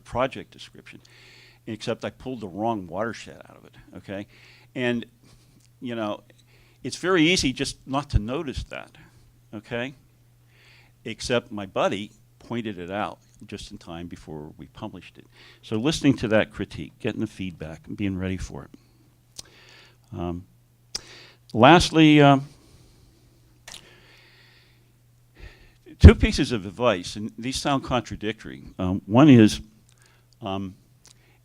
project description, except I pulled the wrong watershed out of it, okay? And, it's very easy just not to notice that, okay? Except my buddy pointed it out just in time before we published it. So listening to that critique, getting the feedback, and being ready for it. Lastly, 2 pieces of advice, and these sound contradictory. One is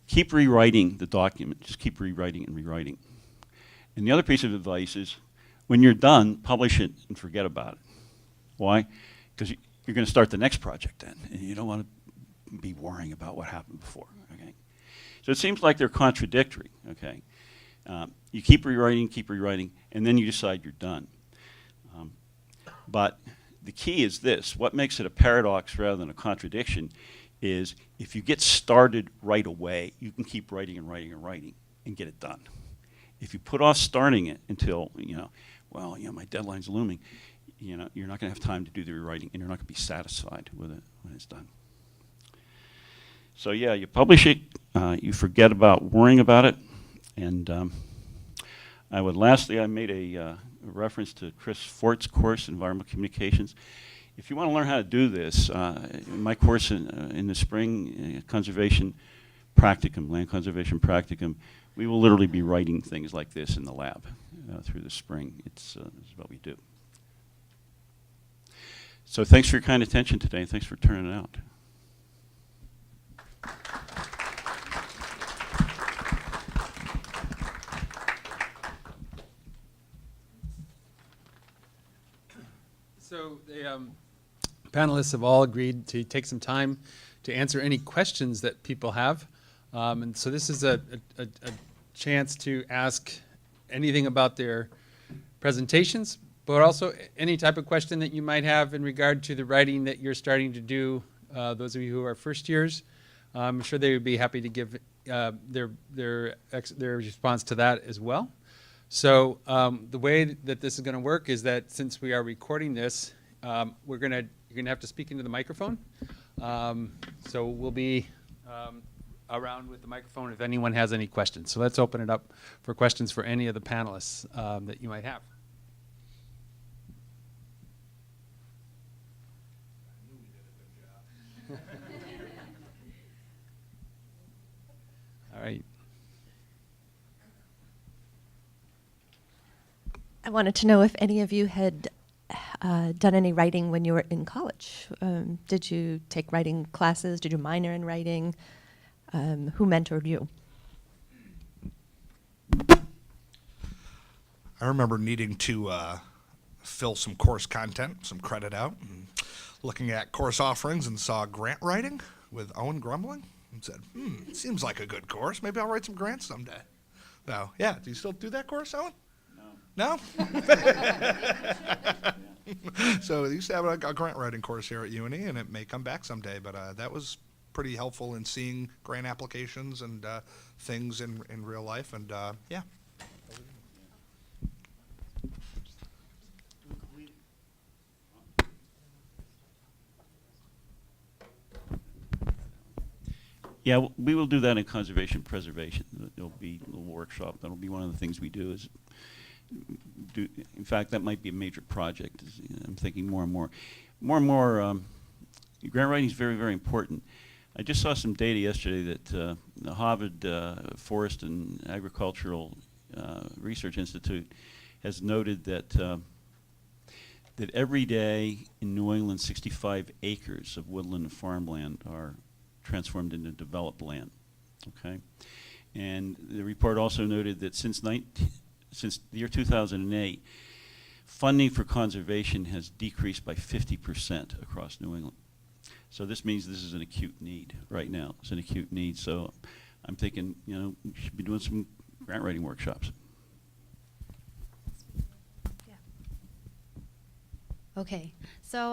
keep rewriting the document. Just keep rewriting and rewriting. And the other piece of advice is when you're done, publish it and forget about it. Why? Because you're going to start the next project then, and you don't want to be worrying about what happened before, okay? So it seems like they're contradictory, okay? You keep rewriting, and then you decide you're done. But the key is this. What makes it a paradox rather than a contradiction is if you get started right away, you can keep writing and writing and writing. and get it done. If you put off starting it until, my deadline's looming, you're not going to have time to do the rewriting, and you're not going to be satisfied with it when it's done. So yeah, you publish it, you forget about worrying about it, and I made a reference to Chris Fort's course, Environmental Communications. If you want to learn how to do this, in my course in the spring, conservation practicum, land conservation practicum, we will literally be writing things like this in the lab through the spring. It's what we do. So thanks for your kind attention today, and thanks for turning it out. So the panelists have all agreed to take some time to answer any questions that people have. And so this is a chance to ask anything about their presentations, but also any type of question that you might have in regard to the writing that you're starting to do, those of you who are first years. I'm sure they would be happy to give their response to that as well. So the way that this is going to work is that since we are recording this, you're going to have to speak into the microphone. So we'll be around with the microphone if anyone has any questions. So let's open it up for questions for any of the panelists that you might have. All right. I wanted to know if any of you had done any writing when you were in college. Did you take writing classes? Did you minor in writing? Who mentored you? I remember needing to fill some course content, some credit out, and looking at course offerings and saw grant writing with Owen Grumbling and said, seems like a good course. Maybe I'll write some grants someday. So, yeah, do you still do that course, Owen? No? So I used to have a grant writing course here at UNE, and it may come back someday, but that was pretty helpful in seeing grant applications and things in real life, and yeah. Yeah, we will do that in conservation preservation. There'll be a little workshop. That'll be one of the things we do. In fact, that might be a major project. I'm thinking more and more. Grant writing is very, very important. I just saw some data yesterday that the Harvard Forest and Agricultural Research Institute has noted that that every day in New England, 65 acres of woodland and farmland are transformed into developed land. Okay, and the report also noted that since the year 2008, funding for conservation has decreased by 50% across New England. So this means this is an acute need right now. It's an acute need. So I'm thinking, we should be doing some grant writing workshops. Yeah. Okay, so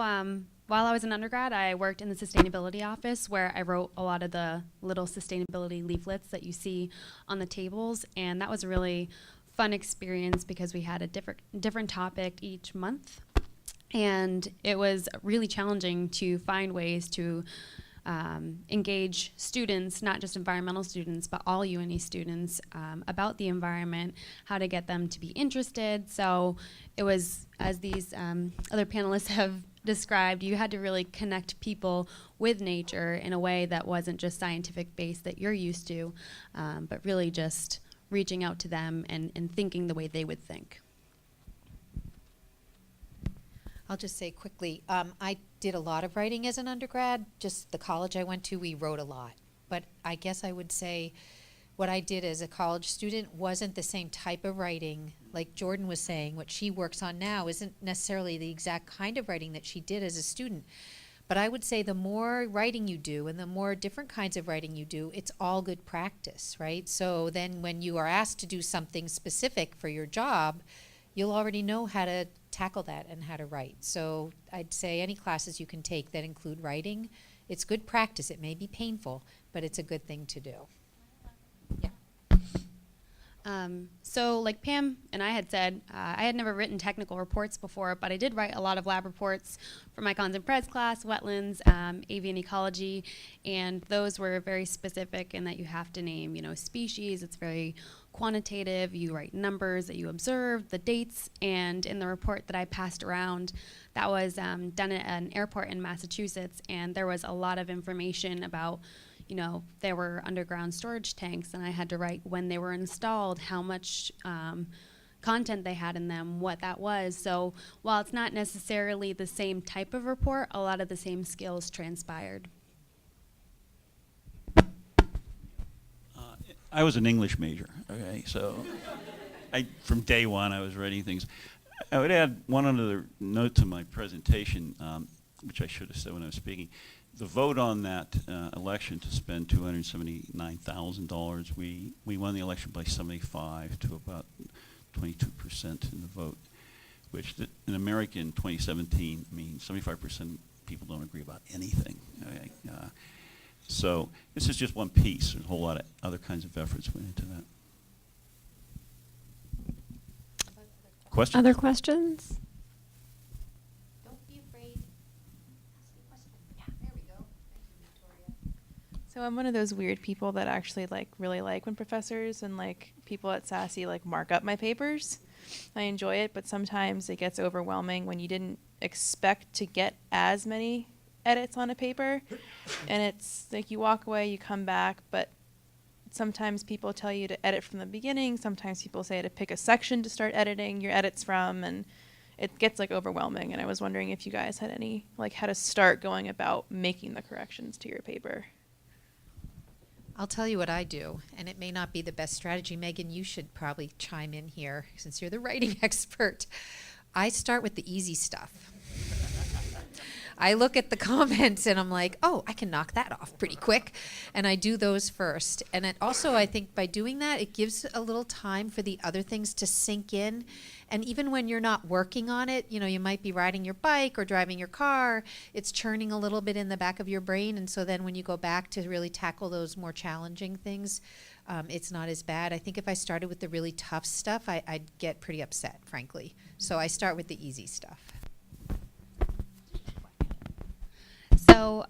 while I was an undergrad, I worked in the sustainability office where I wrote a lot of the little sustainability leaflets that you see on the tables, and that was a really fun experience because we had a different topic each month, and it was really challenging to find ways to engage students, not just environmental students, but all UNE students about the environment, how to get them to be interested. So it was, as these other panelists have described, you had to really connect people with nature in a way that wasn't just scientific based that you're used to, but really just reaching out to them and thinking the way they would think. I'll just say quickly, I did a lot of writing as an undergrad. Just the college I went to, we wrote a lot. But I guess I would say what I did as a college student wasn't the same type of writing. Like Jordan was saying, what she works on now isn't necessarily the exact kind of writing that she did as a student. But I would say the more writing you do and the more different kinds of writing you do, it's all good practice, right? So then when you are asked to do something specific for your job, you'll already know how to tackle that and how to write. So I'd say any classes you can take that include writing, it's good practice. It may be painful, but it's a good thing to do. Yeah. So like Pam and I had said, I had never written technical reports before, but I did write a lot of lab reports for my cons and pres class, wetlands, avian ecology, and those were very specific in that you have to name, species. It's very quantitative. You write numbers that you observed, the dates, and in the report that I passed around, that was done at an airport in Massachusetts, and there was a lot of information about there were underground storage tanks, and I had to write when they were installed, how much content they had in them, what that was. So while it's not necessarily the same type of report, a lot of the same skills transpired. I was an English major, okay, so from day one I was writing things. I would add one other note to my presentation, which I should have said when I was speaking. The vote on that election to spend $279,000, we won the election by 75 to about 22% in the vote, which in America in 2017 means 75% of people don't agree about anything. Okay? So this is just one piece. There's a whole lot of other kinds of efforts went into that. Questions? Other questions? Don't be afraid. Ask the question. Yeah, there we go. Thank you, Victoria. So I'm one of those weird people that actually really like when professors and people at Sassy mark up my papers. I enjoy it, but sometimes it gets overwhelming when you didn't expect to get as many edits on a paper, and it's you walk away, you come back, but sometimes people tell you to edit from the beginning, sometimes people say to pick a section to start editing your edits from, and it gets overwhelming. And I was wondering if you guys had any how to start going about making the corrections to your paper. I'll tell you what I do, and it may not be the best strategy. Megan, you should probably chime in here since you're the writing expert. I start with the easy stuff. I look at the comments and I'm like, oh, I can knock that off pretty quick. And I do those first. And it also, I think by doing that, it gives a little time for the other things to sink in. And even when you're not working on it, you might be riding your bike or driving your car, it's churning a little bit in the back of your brain. And so then when you go back to really tackle those more challenging things, it's not as bad. I think if I started with the really tough stuff, I'd get pretty upset, frankly. So I start with the easy stuff. So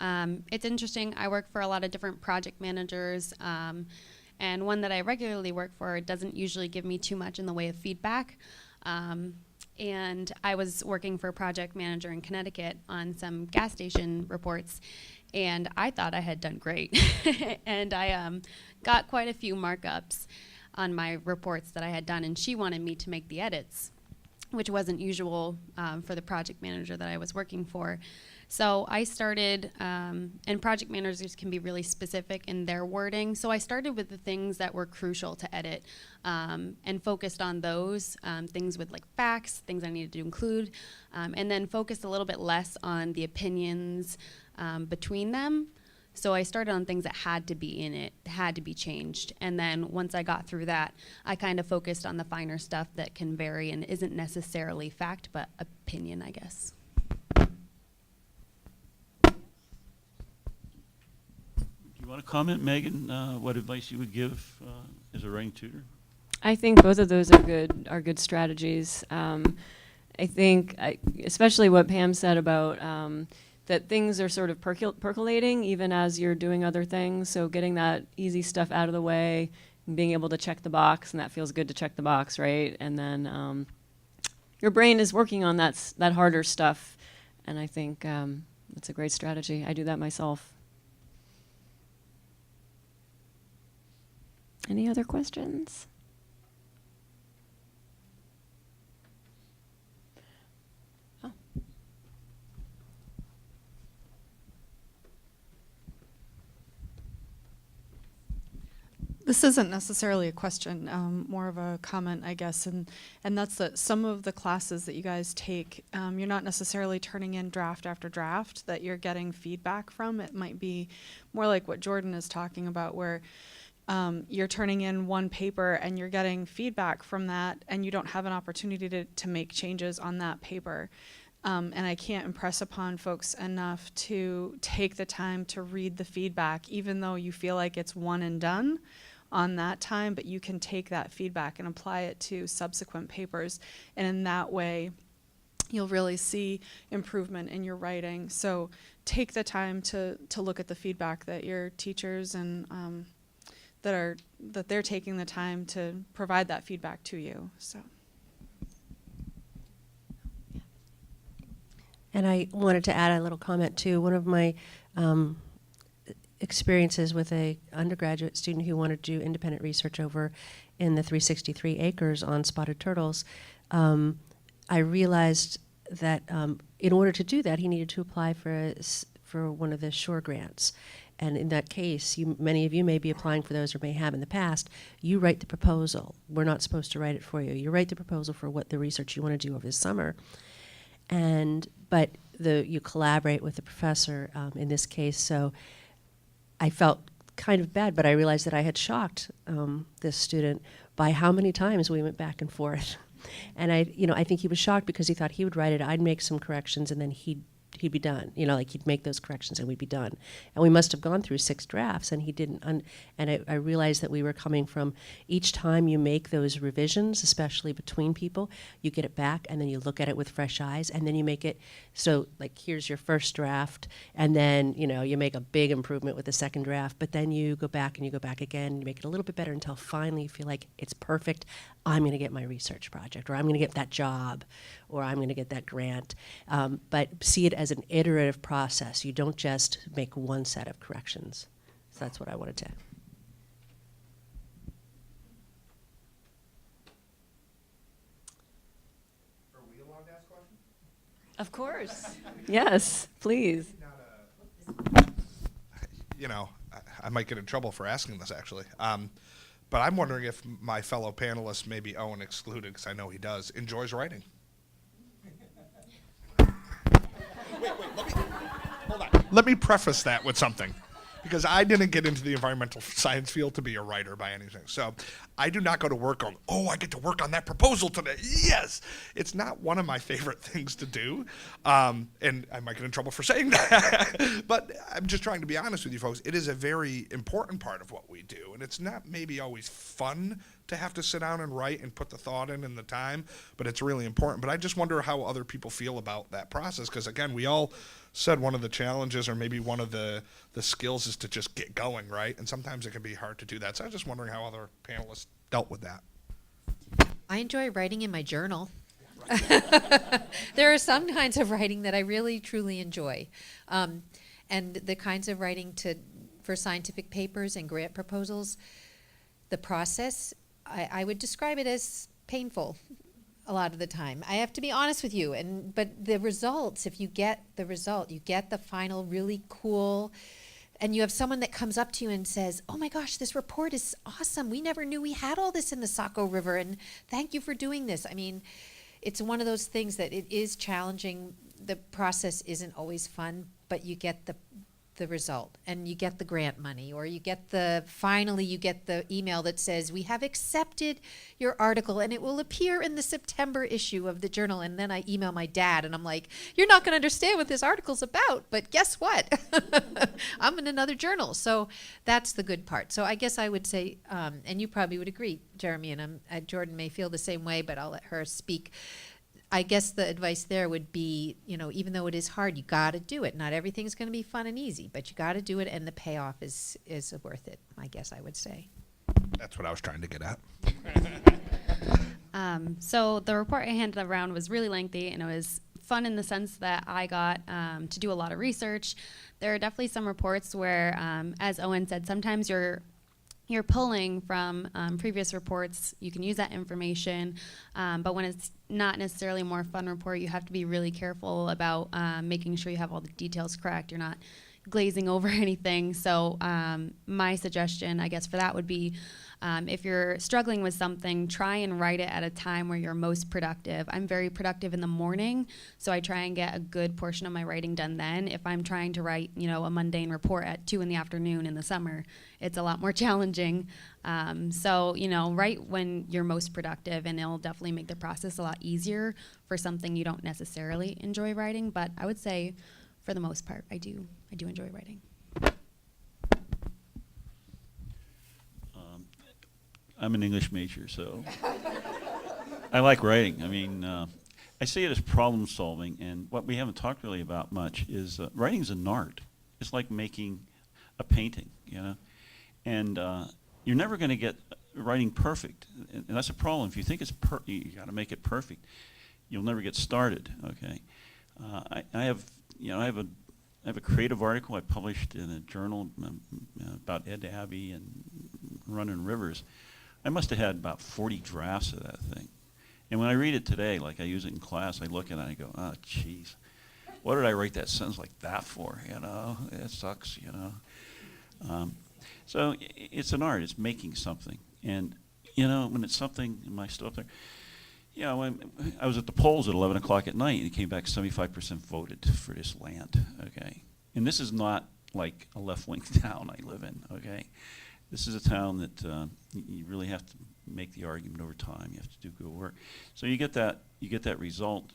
it's interesting. I work for a lot of different project managers, and one that I regularly work for doesn't usually give me too much in the way of feedback. And I was working for a project manager in Connecticut on some gas station reports, and I thought I had done great. And I got quite a few markups on my reports that I had done, and she wanted me to make the edits, which wasn't usual for the project manager that I was working for. So I started, and project managers can be really specific in their wording, so I started with the things that were crucial to edit and focused on those, things with facts, things I needed to include, and then focused a little bit less on the opinions between them. So I started on things that had to be in it, had to be changed. And then once I got through that, I kind of focused on the finer stuff that can vary and isn't necessarily fact, but opinion, I guess. Do you want to comment, Megan, what advice you would give as a writing tutor? I think both of those are good strategies. I think, especially what Pam said about that things are sort of percolating even as you're doing other things. So getting that easy stuff out of the way, and being able to check the box, and that feels good to check the box, right? And then your brain is working on that harder stuff, and I think it's a great strategy. I do that myself. Any other questions? Oh. This isn't necessarily a question, more of a comment, I guess, and that's that some of the classes that you guys take, you're not necessarily turning in draft after draft that you're getting feedback from. It might be more like what Jordan is talking about, where you're turning in one paper and you're getting feedback from that, and you don't have an opportunity to make changes on that paper. And I can't impress upon folks enough to take the time to read the feedback, even though you feel like it's one and done on that time, but you can take that feedback and apply it to subsequent papers. And in that way, you'll really see improvement in your writing. So take the time to look at the feedback that your teachers and that they're taking the time to provide that feedback to you. So. And I wanted to add a little comment too. One of my experiences with a undergraduate student who wanted to do independent research over in the 363 acres on spotted turtles, I realized that in order to do that, he needed to apply for one of the shore grants. And in that case, many of you may be applying for those or may have in the past. You write the proposal. We're not supposed to write it for you. You write the proposal for what the research you want to do over the summer. But you collaborate with the professor in this case. So I felt kind of bad, but I realized that I had shocked this student by how many times we went back and forth. And I think he was shocked because he thought he would write it, I'd make some corrections, and then he'd be done. Like he'd make those corrections and we'd be done. And we must have gone through 6 drafts, and he didn't. And I realized that we were coming from each time you make those revisions, especially between people, you get it back and then you look at it with fresh eyes, and then you make it so like here's your first draft, and then you make a big improvement with the second draft, but then you go back and you go back again and you make it a little bit better until finally you feel like it's perfect. I'm going to get my research project, or I'm going to get that job, or I'm going to get that grant. But see it as an iterative process. You don't just make one set of corrections. So that's what I wanted to. Are we allowed to ask questions? Of course. Yes, please. I might get in trouble for asking this actually. But I'm wondering if my fellow panelists, maybe Owen excluded, because I know he does, enjoys writing. Let me preface that with something, because I didn't get into the environmental science field to be a writer by anything. So I do not go to work on, I get to work on that proposal today. Yes. It's not one of my favorite things to do. And I might get in trouble for saying that. But I'm just trying to be honest with you folks. It is a very important part of what we do. And it's not maybe always fun to have to sit down and write and put the thought in and the time, but it's really important. But I just wonder how other people feel about that process, because again, we all said one of the challenges or maybe one of the skills is to just get going, right? And sometimes it can be hard to do that. So I was just wondering how other panelists dealt with that. I enjoy writing in my journal. There are some kinds of writing that I really, truly enjoy. And the kinds of writing for scientific papers and grant proposals, the process, I would describe it as painful a lot of the time. I have to be honest with you. But the results, if you get the result, you get the final really cool, and you have someone that comes up to you and says, oh my gosh, this report is awesome. We never knew we had all this in the Saco River, and thank you for doing this. I mean, it's one of those things that it is challenging. The process isn't always fun, but you get the result, and you get the grant money, or finally you get the email that says, we have accepted your article and it will appear in the September issue of the journal. And then I email my dad and I'm like, you're not going to understand what this article's about, but guess what? I'm in another journal. So that's the good part. So I guess I would say, and you probably would agree, Jeremy, and Jordan may feel the same way, but I'll let her speak. I guess the advice there would be, even though it is hard, you got to do it. Not everything's going to be fun and easy, but you got to do it, and the payoff is worth it, I guess I would say. That's what I was trying to get at. So the report I handed around was really lengthy, and it was fun in the sense that I got to do a lot of research. There are definitely some reports where, as Owen said, sometimes you're pulling from previous reports. You can use that information, but when it's not necessarily a more fun report, you have to be really careful about making sure you have all the details correct. You're not glazing over anything. So my suggestion, I guess, for that would be, if you're struggling with something, try and write it at a time where you're most productive. I'm very productive in the morning, so I try and get a good portion of my writing done then. If I'm trying to write, a mundane report at 2 p.m. in the summer, it's a lot more challenging. So, write when you're most productive, and it'll definitely make the process a lot easier for something you don't necessarily enjoy writing. But I would say, for the most part, I do enjoy writing. I'm an English major, so I like writing. I mean, I see it as problem solving, and what we haven't talked really about much is writing is an art. It's like making a painting, you know, and you're never going to get writing perfect, and that's a problem. If you think it's you got to make it perfect, you'll never get started. Okay, I have a creative article I published in a journal about Ed Abbey and running rivers. I must have had about 40 drafts of that thing. And when I read it today, like I use it in class, I look at it and I go, oh, jeez, what did I write that sentence like that for? You know, it sucks, you know. So it's an art, it's making something. And, you know, when it's something, am I still up there? You know, when I was at the polls at 11 o'clock at night, and it came back 75% voted for this land, okay? And this is not like a left-wing town I live in, okay? This is a town that you really have to make the argument over time. You have to do good work. So you get that result,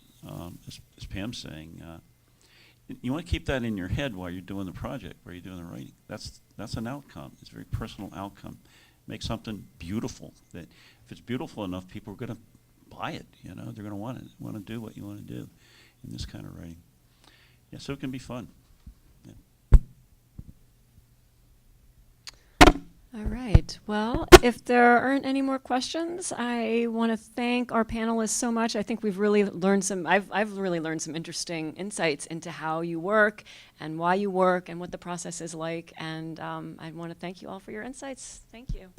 as Pam's saying. You want to keep that in your head while you're doing the project, while you're doing the writing. That's an outcome. It's a very personal outcome. Make something beautiful. That if it's beautiful enough, people are going to buy it. You know, they're going to want to do what you want to do in this kind of writing. Yeah, so it can be fun. Yeah. All right. Well, if there aren't any more questions, I want to thank our panelists so much. I think we've really learned I've really learned some interesting insights into how you work and why you work and what the process is like. And I want to thank you all for your insights. Thank you.